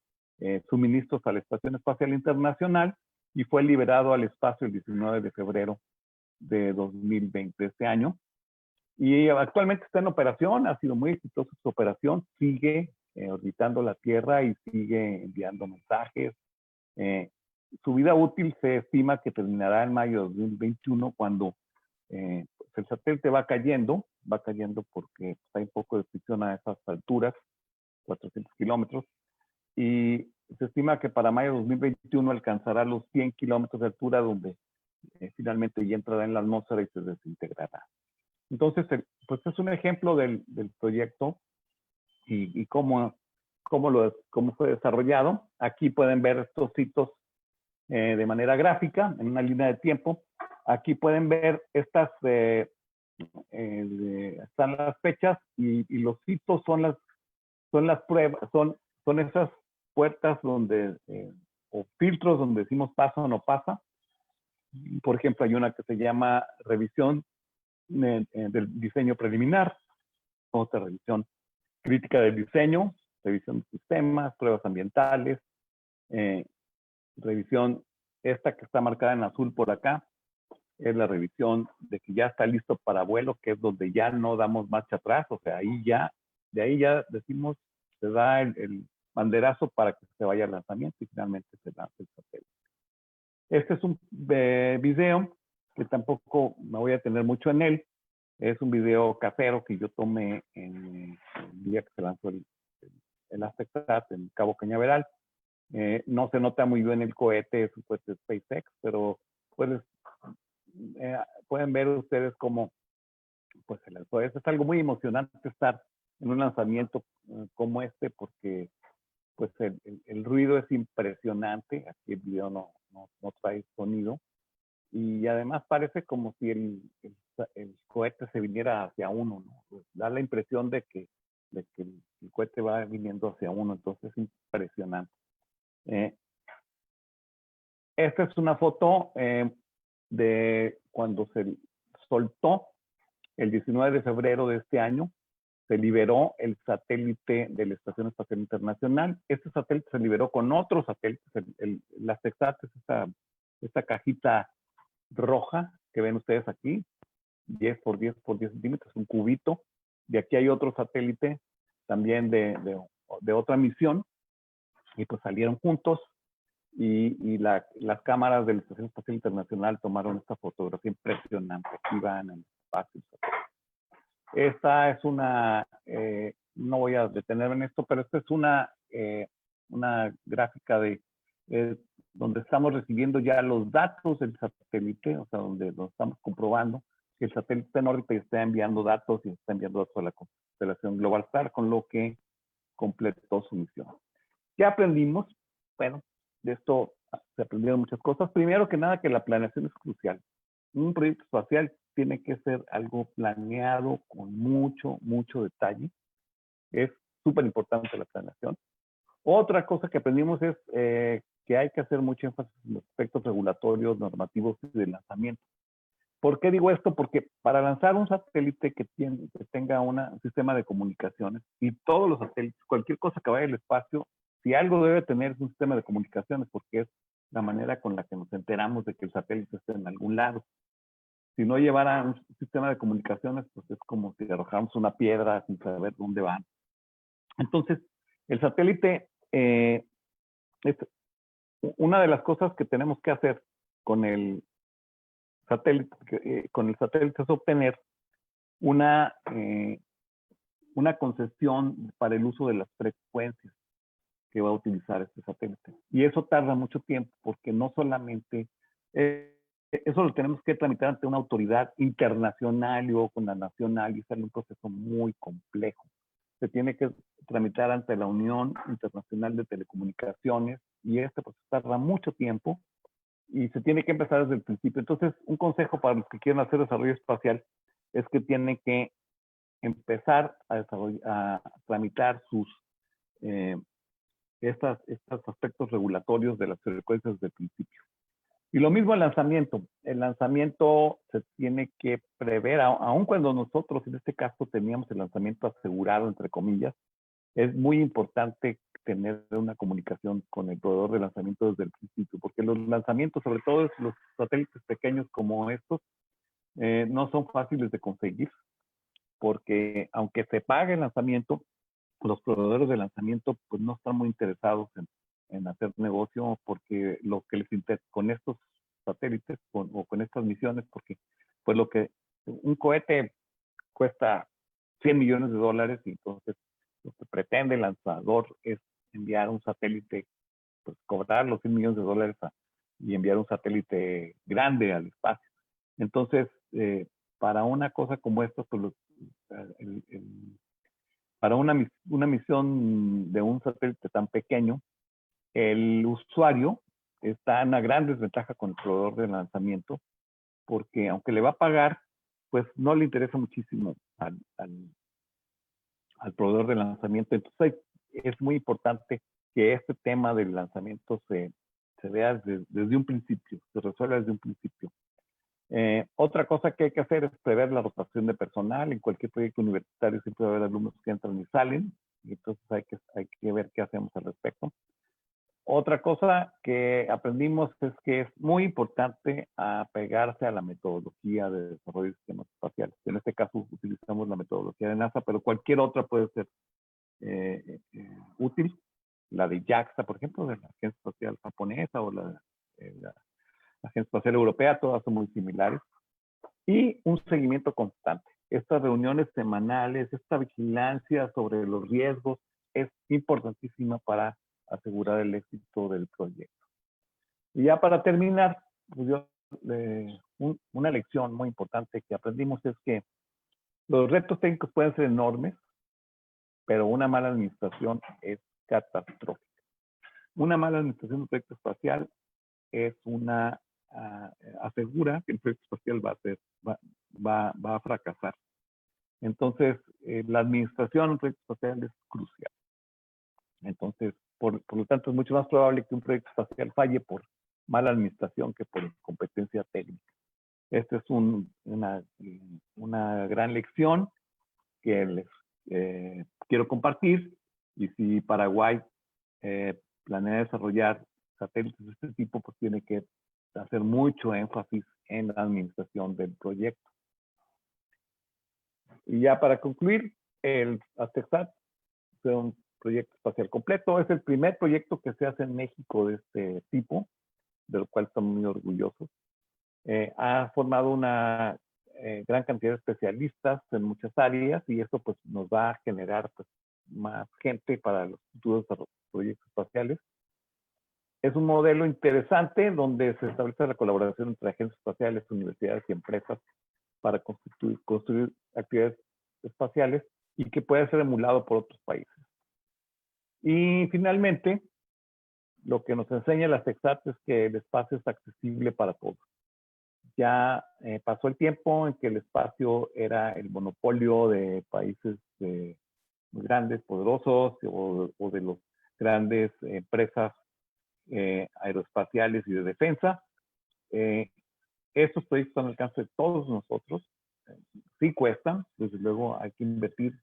suministros a la Estación Espacial Internacional, y fue liberado al espacio el 19 de febrero de 2020, este año. Y actualmente está en operación, ha sido muy exitosa su operación, sigue orbitando la Tierra y sigue enviando mensajes. Su vida útil se estima que terminará en mayo de 2021, cuando pues el satélite va cayendo porque hay un poco de fricción a esas alturas, 400 kilómetros, y se estima que para mayo de 2021 alcanzará los 100 kilómetros de altura, donde finalmente ya entrará en la atmósfera y se desintegrará. Entonces, pues es un ejemplo del proyecto y cómo fue desarrollado. Aquí pueden ver estos hitos de manera gráfica, en una línea de tiempo. Aquí pueden ver estas, están las fechas y los hitos son las pruebas, son esas puertas donde, o filtros donde decimos pasa o no pasa. Por ejemplo, hay una que se llama revisión del diseño preliminar, otra revisión crítica del diseño, revisión de sistemas, pruebas ambientales, revisión, esta que está marcada en azul por acá, es la revisión de que ya está listo para vuelo, que es donde ya no damos marcha atrás, o sea, de ahí ya decimos, se da el banderazo para que se vaya al lanzamiento y finalmente se lanza el satélite. Este es un video que tampoco me voy a tener mucho en él. Es un video casero que yo tomé el día que se lanzó el Aztec-SAT en Cabo Cañaveral. No se nota muy bien el cohete, es un cohete SpaceX, pero pueden ver ustedes cómo pues se lanzó. Es algo muy emocionante estar en un lanzamiento como este, porque pues el ruido es impresionante. Aquí el video no trae sonido. Y además parece como si el cohete se viniera hacia uno, ¿no? Pues da la impresión de que el cohete va viniendo hacia uno, entonces es impresionante. Esta es una foto de cuando se soltó el 19 de febrero de este año. Se liberó el satélite de la Estación Espacial Internacional. Este satélite se liberó con otros satélites. Las Aztec-SAT es esta cajita roja que ven ustedes aquí, 10 por 10 por 10 centímetros, un cubito. Y aquí hay otro satélite también de otra misión, y pues salieron juntos, y las cámaras de la Estación Espacial Internacional tomaron esta fotografía impresionante. Aquí van en el espacio. Esta es una, no voy a detenerme en esto, pero esta es una gráfica de donde estamos recibiendo ya los datos del satélite, o sea, donde lo estamos comprobando que el satélite está en órbita y está enviando datos, y está enviando datos a la constelación Globalstar, con lo que completó su misión. ¿Qué aprendimos? Bueno, de esto se aprendieron muchas cosas. Primero que nada, que la planeación es crucial. Un proyecto espacial tiene que ser algo planeado con mucho detalle. Es súper importante la planeación. Otra cosa que aprendimos es que hay que hacer mucho énfasis en los aspectos regulatorios, normativos y de lanzamiento. ¿Por qué digo esto? Porque para lanzar un satélite que tenga un sistema de comunicaciones, y todos los satélites, cualquier cosa que vaya al espacio, si algo debe tener es un sistema de comunicaciones, porque es la manera con la que nos enteramos de que el satélite está en algún lado. Si no llevara un sistema de comunicaciones, pues es como si arrojáramos una piedra sin saber dónde van. Entonces, el satélite, una de las cosas que tenemos que hacer con el satélite, es obtener una concesión para el uso de las frecuencias que va a utilizar este satélite. Y eso tarda mucho tiempo, porque no solamente eso lo tenemos que tramitar ante una autoridad internacional o con la nacional, y es un proceso muy complejo. Se tiene que tramitar ante la Unión Internacional de Telecomunicaciones, y este proceso tarda mucho tiempo y se tiene que empezar desde el principio. Entonces, un consejo para los que quieren hacer desarrollo espacial es que tienen que empezar a tramitar estos aspectos regulatorios de las frecuencias desde el principio. Y lo mismo el lanzamiento. El lanzamiento se tiene que prever, aun cuando nosotros en este caso teníamos el lanzamiento asegurado, entre comillas, es muy importante tener una comunicación con el proveedor de lanzamiento desde el principio, porque los lanzamientos, sobre todo los satélites pequeños como estos, no son fáciles de conseguir, porque aunque se pague el lanzamiento, los proveedores de lanzamiento pues no están muy interesados en hacer negocio, porque lo que les interesa con estos satélites o con estas misiones, porque pues lo que un cohete cuesta $100 millones, y entonces lo que pretende el lanzador es enviar un satélite, pues cobrar los $100 millones y enviar un satélite grande al espacio. Entonces, para una cosa como esta, pues para una misión de un satélite tan pequeño, el usuario está en una gran desventaja con el proveedor de lanzamiento, porque aunque le va a pagar, pues no le interesa muchísimo al proveedor de lanzamiento. Entonces es muy importante que este tema del lanzamiento se vea desde un principio, se resuelva desde un principio. Otra cosa que hay que hacer es prever la rotación de personal. En cualquier proyecto universitario siempre va a haber alumnos que entran y salen, y entonces hay que ver qué hacemos al respecto. Otra cosa que aprendimos es que es muy importante apegarse a la metodología de desarrollo de sistemas espaciales. En este caso utilizamos la metodología de NASA, pero cualquier otra puede ser útil. La de JAXA, por ejemplo, de la Agencia Espacial Japonesa, o la Agencia Espacial Europea, todas son muy similares. Y un seguimiento constante. Estas reuniones semanales, esta vigilancia sobre los riesgos es importantísima para asegurar el éxito del proyecto. Y ya para terminar, pues una lección muy importante que aprendimos es que los retos técnicos pueden ser enormes, pero una mala administración es catastrófica. Una mala administración del proyecto espacial es asegura que el proyecto espacial va a fracasar. Entonces, la administración de un proyecto espacial es crucial. Entonces, por lo tanto, es mucho más probable que un proyecto espacial falle por mala administración que por incompetencia técnica. Esta es una gran lección que les quiero compartir. Y si Paraguay planea desarrollar satélites de este tipo, pues tiene que hacer mucho énfasis en la administración del proyecto. Y ya para concluir, el ASTECSAT es un proyecto espacial completo. Es el primer proyecto que se hace en México de este tipo, del cual estamos muy orgullosos. Ha formado una gran cantidad de especialistas en muchas áreas, y eso pues nos va a generar pues más gente para los futuros proyectos espaciales. Es un modelo interesante donde se establece la colaboración entre agencias espaciales, universidades y empresas para construir actividades espaciales, y que puede ser emulado por otros países. Y finalmente, lo que nos enseña la ASTECSAT es que el espacio es accesible para todos. Ya pasó el tiempo en que el espacio era el monopolio de países muy grandes, poderosos, o de las grandes empresas aeroespaciales y de defensa. Estos proyectos están al alcance de todos nosotros. Sí cuestan, desde luego hay que invertir,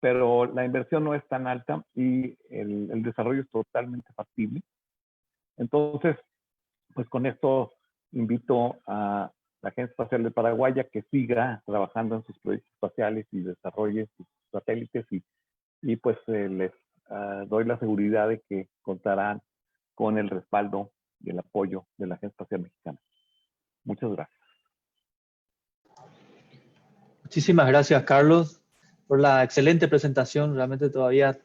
pero la inversión no es tan alta, y el desarrollo es totalmente factible. Entonces, pues con esto invito a la Agencia Espacial de Paraguay a que siga trabajando en sus proyectos espaciales y desarrolle sus satélites, y pues les doy la seguridad de que contarán con el respaldo y el apoyo de la Agencia Espacial Mexicana. Muchas gracias. Muchísimas gracias, Carlos, por la excelente presentación. Realmente todavía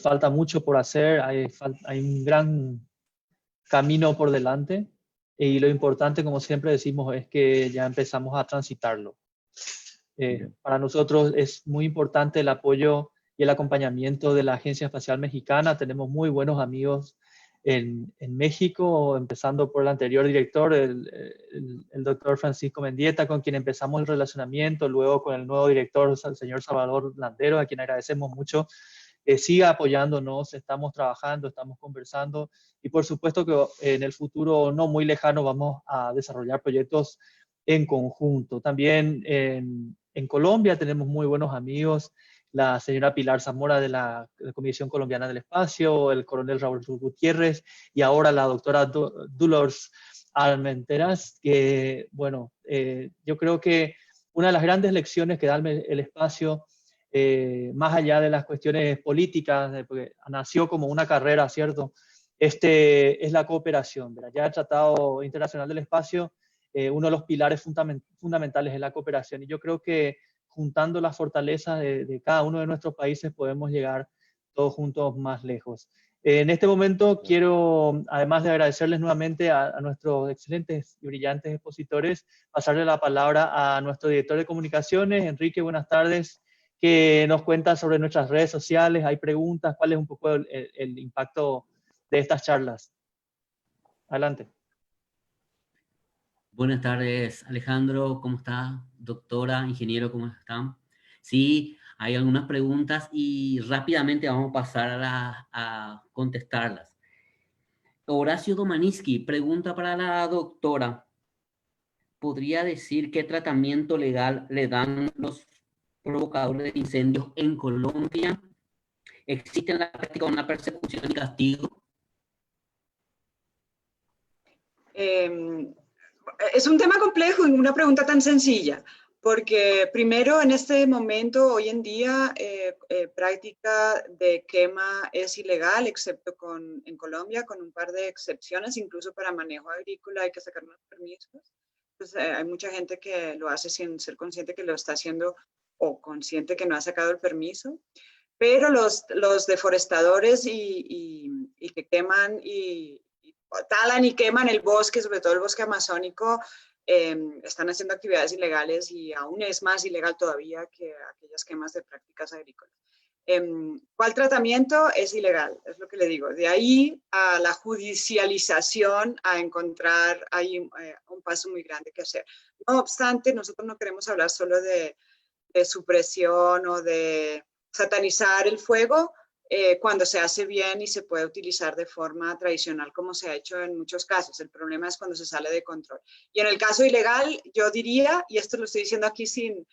falta mucho por hacer. Hay un gran camino por delante, y lo importante, como siempre decimos, es que ya empezamos a transitarlo. Para nosotros es muy importante el apoyo y el acompañamiento de la Agencia Espacial Mexicana. Tenemos muy buenos amigos en México, empezando por el anterior director, el doctor Francisco Mendieta, con quien empezamos el relacionamiento, luego con el nuevo director, el señor Salvador Landero, a quien agradecemos mucho. Siga apoyándonos, estamos trabajando, estamos conversando, y por supuesto que en el futuro no muy lejano vamos a desarrollar proyectos en conjunto. También en Colombia tenemos muy buenos amigos, la señora Pilar Zamora de la Comisión Colombiana del Espacio, el coronel Raúl Gutiérrez, y ahora la doctora Dolores Armenteras, que, bueno, yo creo que una de las grandes lecciones que da el espacio, más allá de las cuestiones políticas, porque nació como una carrera, ¿cierto? Es la cooperación, ¿verdad? Ya el Tratado Internacional del Espacio, uno de los pilares fundamentales es la cooperación. Y yo creo que juntando las fortalezas de cada uno de nuestros países podemos llegar todos juntos más lejos. En este momento quiero, además de agradecerles nuevamente a nuestros excelentes y brillantes expositores, pasarle la palabra a nuestro director de comunicaciones, Enrique, buenas tardes, que nos cuenta sobre nuestras redes sociales, hay preguntas, cuál es un poco el impacto de estas charlas. Adelante. Buenas tardes, Alejandro, ¿cómo está? Doctora, ingeniero, ¿cómo están? Sí, hay algunas preguntas y rápidamente vamos a pasar a contestarlas. Horacio Domaniski pregunta para la doctora, ¿podría decir qué tratamiento legal le dan los provocadores de incendios en Colombia? ¿Existe en la práctica una persecución y castigo? Es un tema complejo en una pregunta tan sencilla, porque primero en este momento, hoy en día, práctica de quema es ilegal, excepto en Colombia, con un par de excepciones, incluso para manejo agrícola hay que sacar unos permisos. Entonces, hay mucha gente que lo hace sin ser consciente que lo está haciendo o consciente que no ha sacado el permiso. Pero los deforestadores y que queman y talan y queman el bosque, sobre todo el bosque amazónico, están haciendo actividades ilegales y aún es más ilegal todavía que aquellas quemas de prácticas agrícolas. ¿Cuál tratamiento? Es ilegal, es lo que le digo. De ahí a la judicialización, a encontrar, hay un paso muy grande que hacer. No obstante, nosotros no queremos hablar solo de supresión o de satanizar el fuego, cuando se hace bien y se puede utilizar de forma tradicional como se ha hecho en muchos casos. El problema es cuando se sale de control. Y en el caso ilegal, yo diría, y esto lo estoy diciendo aquí sin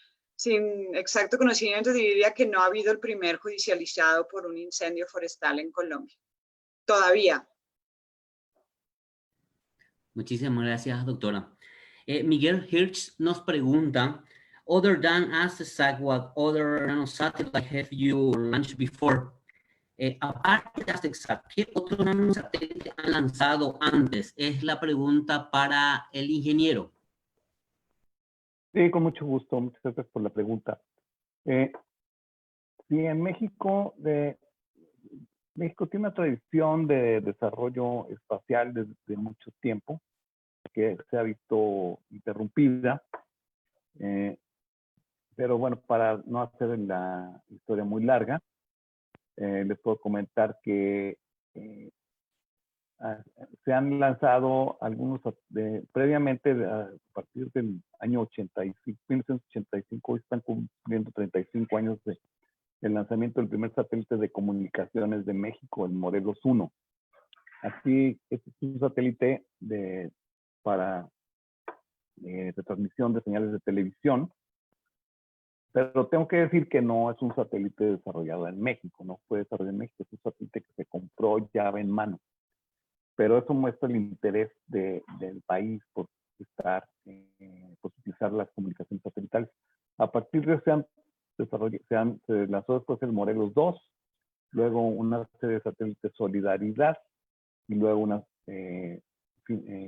exacto conocimiento, diría que no ha habido el primer judicializado por un incendio forestal en Colombia. Todavía. Muchísimas gracias, doctora. Miguel Hirsch nos pregunta, other than ASTSAT, what other nanosatellite have you launched before? Aparte de ASTSAT, ¿qué otro nanosatélite han lanzado antes? Es la pregunta para el ingeniero. Sí, con mucho gusto. Muchas gracias por la pregunta. Sí, en México, México tiene una tradición de desarrollo espacial desde mucho tiempo, que se ha visto interrumpida. Pero bueno, para no hacer la historia muy larga, les puedo comentar que se han lanzado algunos previamente, a partir del año 85, 1985, hoy están cumpliendo 35 años del lanzamiento del primer satélite de comunicaciones de México, el Morelos 1. Así, este es un satélite para retransmisión de señales de televisión, pero tengo que decir que no es un satélite desarrollado en México, no fue desarrollado en México, es un satélite que se compró llave en mano. Pero eso muestra el interés del país por utilizar las comunicaciones satelitales. A partir de eso se lanzó después el Morelos 2, luego una serie de satélites Solidaridad, y luego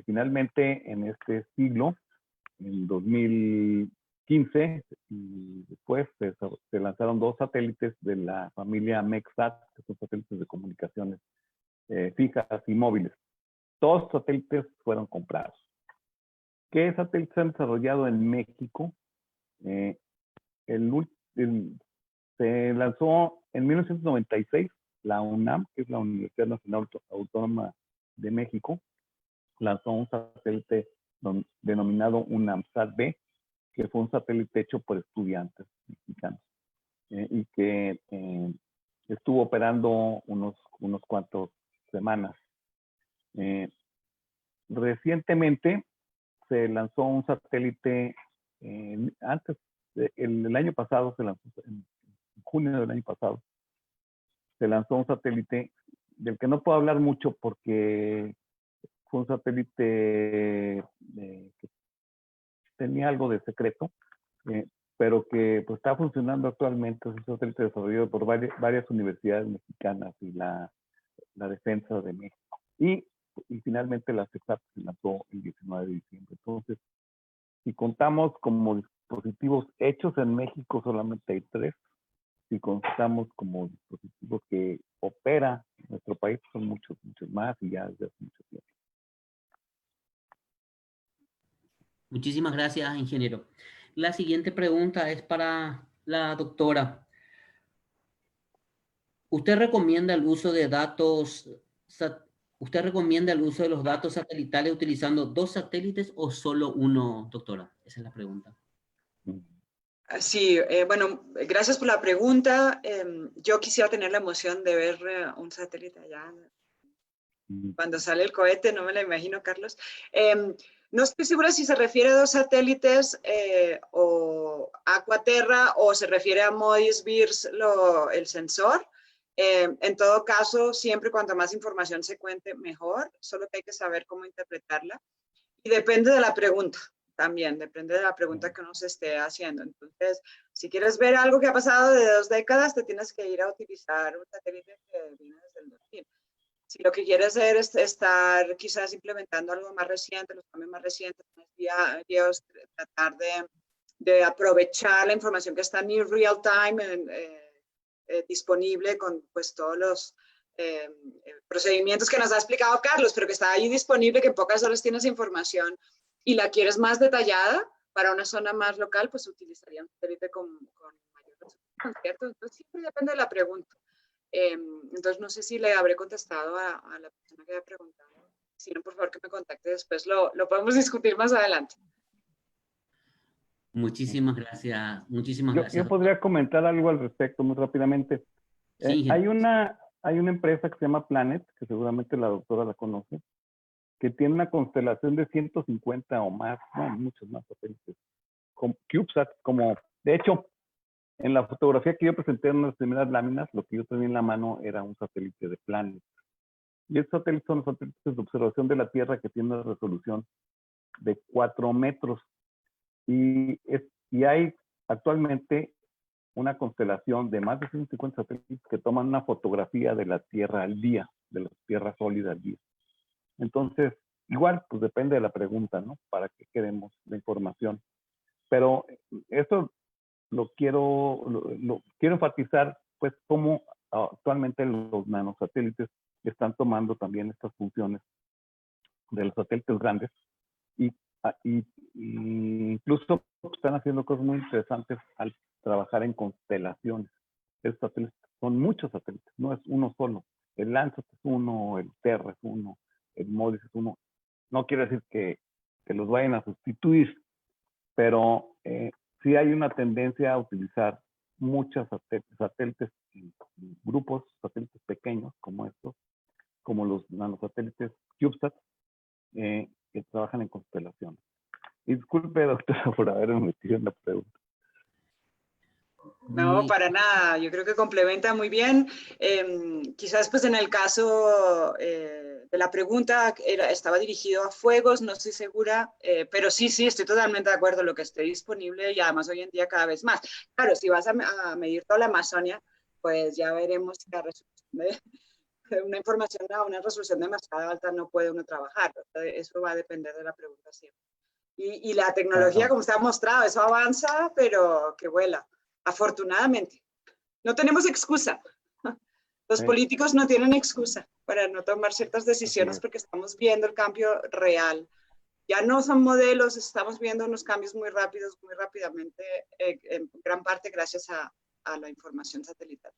finalmente en este siglo, en 2015, y después se lanzaron dos satélites de la familia MEXSAT, que son satélites de comunicaciones fijas y móviles. Todos los satélites fueron comprados. ¿Qué satélites se han desarrollado en México? Se lanzó en 1996 la UNAM, que es la Universidad Nacional Autónoma de México, lanzó un satélite denominado UNAMSAT-B, que fue un satélite hecho por estudiantes mexicanos y que estuvo operando unos cuantos semanas. Recientemente se lanzó un satélite, el año pasado, en junio del año pasado, se lanzó un satélite del que no puedo hablar mucho porque fue un satélite que tenía algo de secreto, pero que pues, está funcionando actualmente. Es un satélite desarrollado por varias universidades mexicanas y la Defensa de México. Y finalmente la CESAP se lanzó el 19 de diciembre. Entonces, si contamos como dispositivos hechos en México, solamente hay 3. Si contamos como dispositivos que opera en nuestro país, son muchos más y ya desde hace mucho tiempo. Muchísimas gracias, ingeniero. La siguiente pregunta es para la doctora. ¿Usted recomienda el uso de datos, usted recomienda el uso de los datos satelitales utilizando 2 satélites o solo uno, doctora? Esa es la pregunta. Sí, bueno, gracias por la pregunta. Yo quisiera tener la emoción de ver un satélite allá. Cuando sale el cohete, no me la imagino, Carlos. No estoy segura si se refiere a 2 satélites o Aquaterra o se refiere a MODIS, VIRS, el sensor. En todo caso, siempre cuanto más información se cuente, mejor. Solo que hay que saber cómo interpretarla. Y depende de la pregunta también, depende de la pregunta que uno se esté haciendo. Entonces, si quieres ver algo que ha pasado de 2 décadas, te tienes que ir a utilizar un satélite que viene desde el 2000. Si lo que quieres hacer es estar quizás implementando algo más reciente, los cambios más recientes, tratar de aprovechar la información que está en real time, disponible con pues, todos los procedimientos que nos ha explicado Carlos, pero que está ahí disponible, que en pocas horas tienes información y la quieres más detallada para una zona más local, pues utilizaría un satélite con mayor resolución, ¿cierto? Entonces siempre depende de la pregunta. Entonces no sé si le habré contestado a la persona que había preguntado. Si no, por favor que me contacte después, lo podemos discutir más adelante. Muchísimas gracias, muchísimas gracias. Yo podría comentar algo al respecto muy rápidamente. Sí, hay una empresa que se llama Planet, que seguramente la doctora la conoce, que tiene una constelación de 150 o más, no, muchos más satélites, con CubeSat, de hecho, en la fotografía que yo presenté en las primeras láminas, lo que yo tenía en la mano era un satélite de Planet. Y estos satélites son los satélites de observación de la Tierra que tienen una resolución de 4 metros. Y hay actualmente una constelación de más de 150 satélites que toman una fotografía de la Tierra al día, de la Tierra sólida al día. Entonces, igual, pues depende de la pregunta, ¿no? Para qué queremos la información. Pero esto lo quiero enfatizar, pues, cómo actualmente los nanosatélites están tomando también estas funciones de los satélites grandes y incluso están haciendo cosas muy interesantes al trabajar en constelaciones. Estos satélites son muchos satélites, no es uno solo. El Landsat es uno, el Terra es uno, el MODIS es uno. No quiere decir que los vayan a sustituir, pero sí hay una tendencia a utilizar muchos satélites en grupos, satélites pequeños como estos, como los nanosatélites CubeSat, que trabajan en constelaciones. Y disculpe, doctora, por haberme metido en la pregunta. No, para nada. Yo creo que complementa muy bien. Quizás pues en el caso de la pregunta estaba dirigido a fuegos, no estoy segura, pero sí, estoy totalmente de acuerdo en lo que esté disponible y además hoy en día cada vez más. Claro, si vas a medir toda la Amazonia, pues ya veremos si la resolución de una información a una resolución demasiado alta no puede uno trabajar. Eso va a depender de la pregunta siempre. Y la tecnología, como usted ha mostrado, eso avanza, pero que vuela. Afortunadamente. No tenemos excusa. Los políticos no tienen excusa para no tomar ciertas decisiones porque estamos viendo el cambio real. Ya no son modelos, estamos viendo unos cambios muy rápidos, muy rápidamente, en gran parte gracias a la información satelital.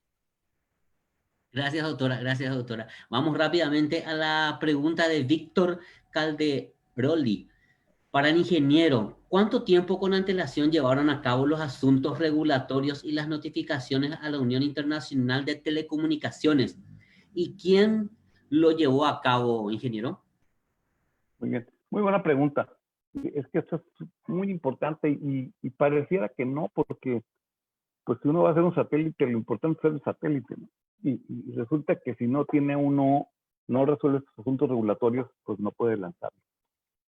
Gracias, doctora. Gracias, doctora. Vamos rápidamente a la pregunta de Víctor Calderoli. Para el ingeniero, ¿cuánto tiempo con antelación llevaron a cabo los asuntos regulatorios y las notificaciones a la Unión Internacional de Telecomunicaciones? ¿Y quién lo llevó a cabo, ingeniero? Muy bien, muy buena pregunta. Es que esto es muy importante y pareciera que no, porque pues si uno va a hacer un satélite, lo importante es hacer el satélite, ¿no? Y resulta que si no tiene uno no resuelve sus asuntos regulatorios, pues no puede lanzarlo.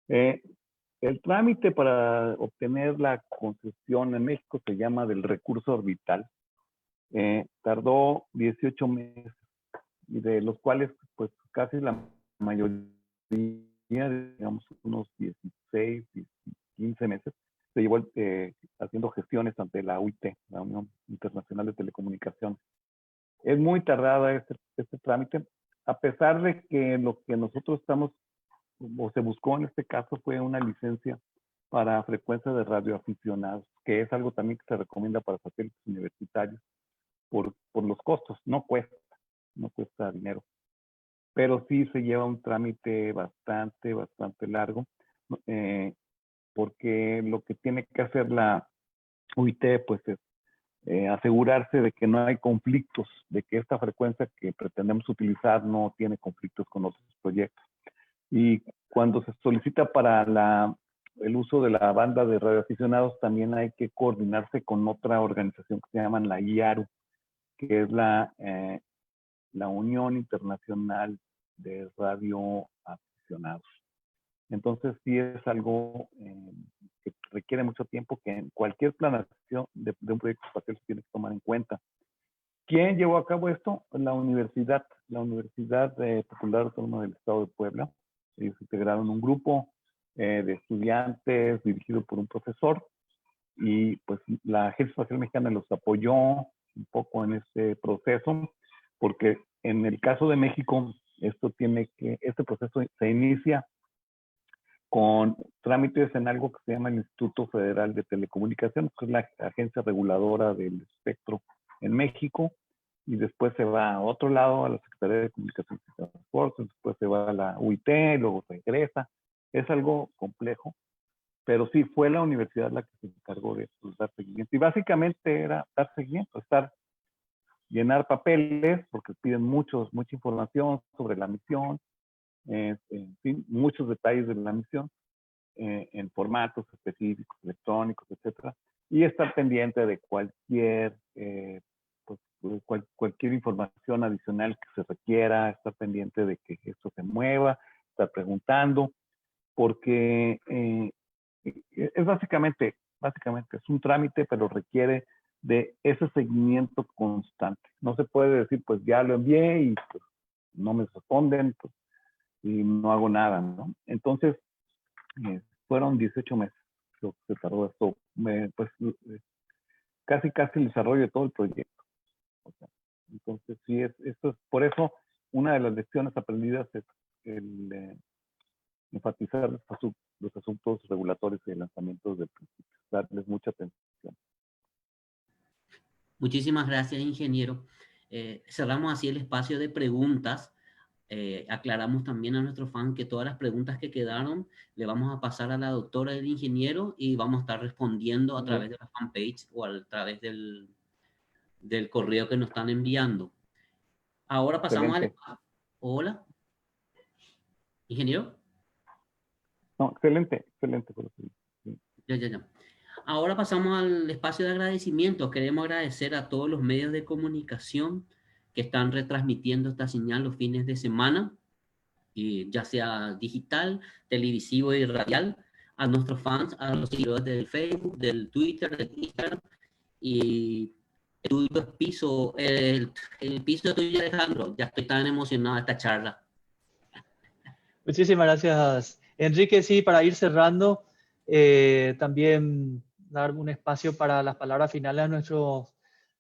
El trámite para obtener la concesión en México se llama del recurso orbital. Tardó 18 meses, y de los cuales pues casi la mayoría, digamos unos 16, 15 meses, se llevó haciendo gestiones ante la UIT, la Unión Internacional de Telecomunicaciones. Es muy tardada este trámite, a pesar de que lo que nosotros o se buscó en este caso fue una licencia para frecuencia de radioaficionados, que es algo también que se recomienda para satélites universitarios por los costos. No cuesta dinero, pero sí se lleva un trámite bastante largo, porque lo que tiene que hacer la UIT pues es asegurarse de que no hay conflictos, de que esta frecuencia que pretendemos utilizar no tiene conflictos con otros proyectos. Y cuando se solicita para el uso de la banda de radioaficionados, también hay que coordinarse con otra organización que se llama la IARU, que es la Unión Internacional de Radioaficionados. Entonces sí es algo que requiere mucho tiempo, que en cualquier planeación de un proyecto espacial se tiene que tomar en cuenta. ¿Quién llevó a cabo esto? La Universidad Popular Autónoma del Estado de Puebla. Ellos integraron un grupo de estudiantes dirigido por un profesor, y pues la Agencia Espacial Mexicana los apoyó un poco en este proceso, porque en el caso de México este proceso se inicia con trámites en algo que se llama el Instituto Federal de Telecomunicaciones, que es la agencia reguladora del espectro en México, y después se va a otro lado, a la Secretaría de Comunicaciones y Transportes, después se va a la UIT, luego regresa. Es algo complejo, pero sí fue la universidad la que se encargó de dar seguimiento. Y básicamente era dar seguimiento, llenar papeles, porque piden mucha información sobre la misión, en fin, muchos detalles de la misión, en formatos específicos, electrónicos, etcétera, y estar pendiente de cualquier información adicional que se requiera, estar pendiente de que esto se mueva, estar preguntando, porque es básicamente es un trámite, pero requiere de ese seguimiento constante. No se puede decir, pues ya lo envié y pues, no me responden, pues, y no hago nada, ¿no? Entonces, fueron 18 meses lo que se tardó esto, pues casi el desarrollo de todo el proyecto. O sea, entonces, sí, esto es por eso una de las lecciones aprendidas es el enfatizar los asuntos regulatorios y lanzamientos del principio, darles mucha atención. Muchísimas gracias, ingeniero. Cerramos así el espacio de preguntas. Aclaramos también a nuestros fans que todas las preguntas que quedaron le vamos a pasar a la doctora del ingeniero y vamos a estar respondiendo a través de la fanpage o a través del correo que nos están enviando. Ahora pasamos al... Hola. ¿Ingeniero? No, excelente. Ya. Ahora pasamos al espacio de agradecimiento. Queremos agradecer a todos los medios de comunicación que están retransmitiendo esta señal los fines de semana, ya sea digital, televisivo y radial, a nuestros fans, a los seguidores del Facebook, del Twitter, del Instagram, y el piso tuyo, Alejandro. Ya estoy tan emocionado de esta charla. Muchísimas gracias, Enrique. Sí, para ir cerrando, también dar un espacio para las palabras finales a nuestros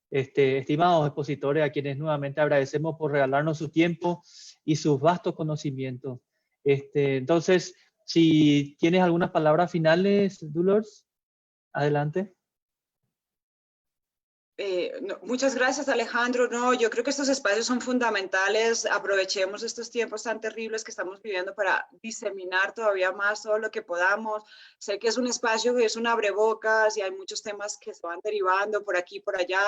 estimados expositores, a quienes nuevamente agradecemos por regalarnos su tiempo y sus vastos conocimientos. Entonces, si tienes algunas palabras finales, Dolores, adelante. Muchas gracias, Alejandro. No, yo creo que estos espacios son fundamentales. Aprovechemos estos tiempos tan terribles que estamos viviendo para diseminar todavía más todo lo que podamos. Sé que es un espacio que es un abrebocas y hay muchos temas que se van derivando por aquí y por allá.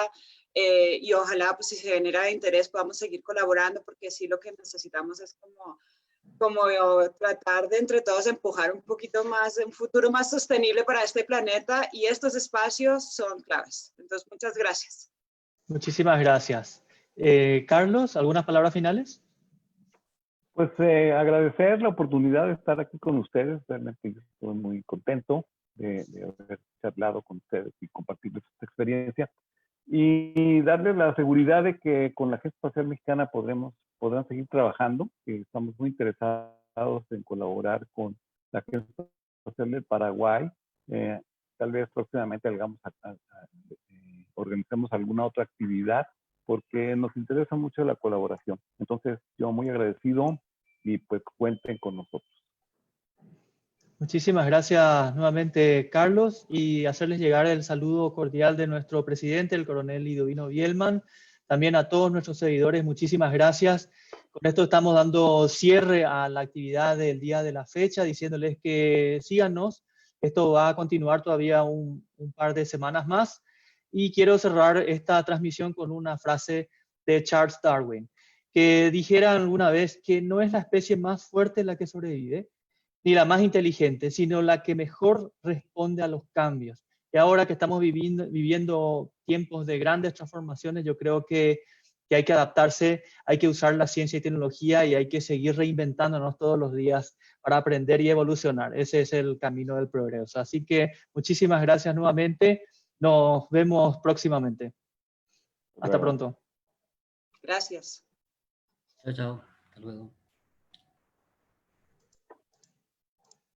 Y ojalá, pues, si se genera interés, podamos seguir colaborando, porque sí, lo que necesitamos es como tratar de entre todos empujar un poquito más, un futuro más sostenible para este planeta, y estos espacios son claves. Entonces, muchas gracias. Muchísimas gracias. Carlos, ¿algunas palabras finales? agradecer la oportunidad de estar aquí con ustedes. Realmente yo estoy muy contento de haber charlado con ustedes y compartirles esta experiencia. Y darles la seguridad de que con la Agencia Espacial Mexicana podrán seguir trabajando, que estamos muy interesados en colaborar con la Agencia Espacial del Paraguay. Tal vez próximamente organicemos alguna otra actividad, porque nos interesa mucho la colaboración. Entonces, yo muy agradecido y pues cuenten con nosotros. Muchísimas gracias nuevamente, Carlos, y hacerles llegar el saludo cordial de nuestro presidente, el coronel Lidovino Bielman. También a todos nuestros seguidores, muchísimas gracias. Con esto estamos dando cierre a la actividad del día de la fecha, diciéndoles que síganos. Esto va a continuar todavía un par de semanas más. Y quiero cerrar esta transmisión con una frase de Charles Darwin, que dijera alguna vez que no es la especie más fuerte la que sobrevive, ni la más inteligente, sino la que mejor responde a los cambios. Y ahora que estamos viviendo tiempos de grandes transformaciones, yo creo que hay que adaptarse, hay que usar la ciencia y tecnología y hay que seguir reinventándonos todos los días para aprender y evolucionar. Ese es el camino del progreso. Así que muchísimas gracias nuevamente. Nos vemos próximamente. Hasta pronto. Gracias. Chao, chao. Hasta luego.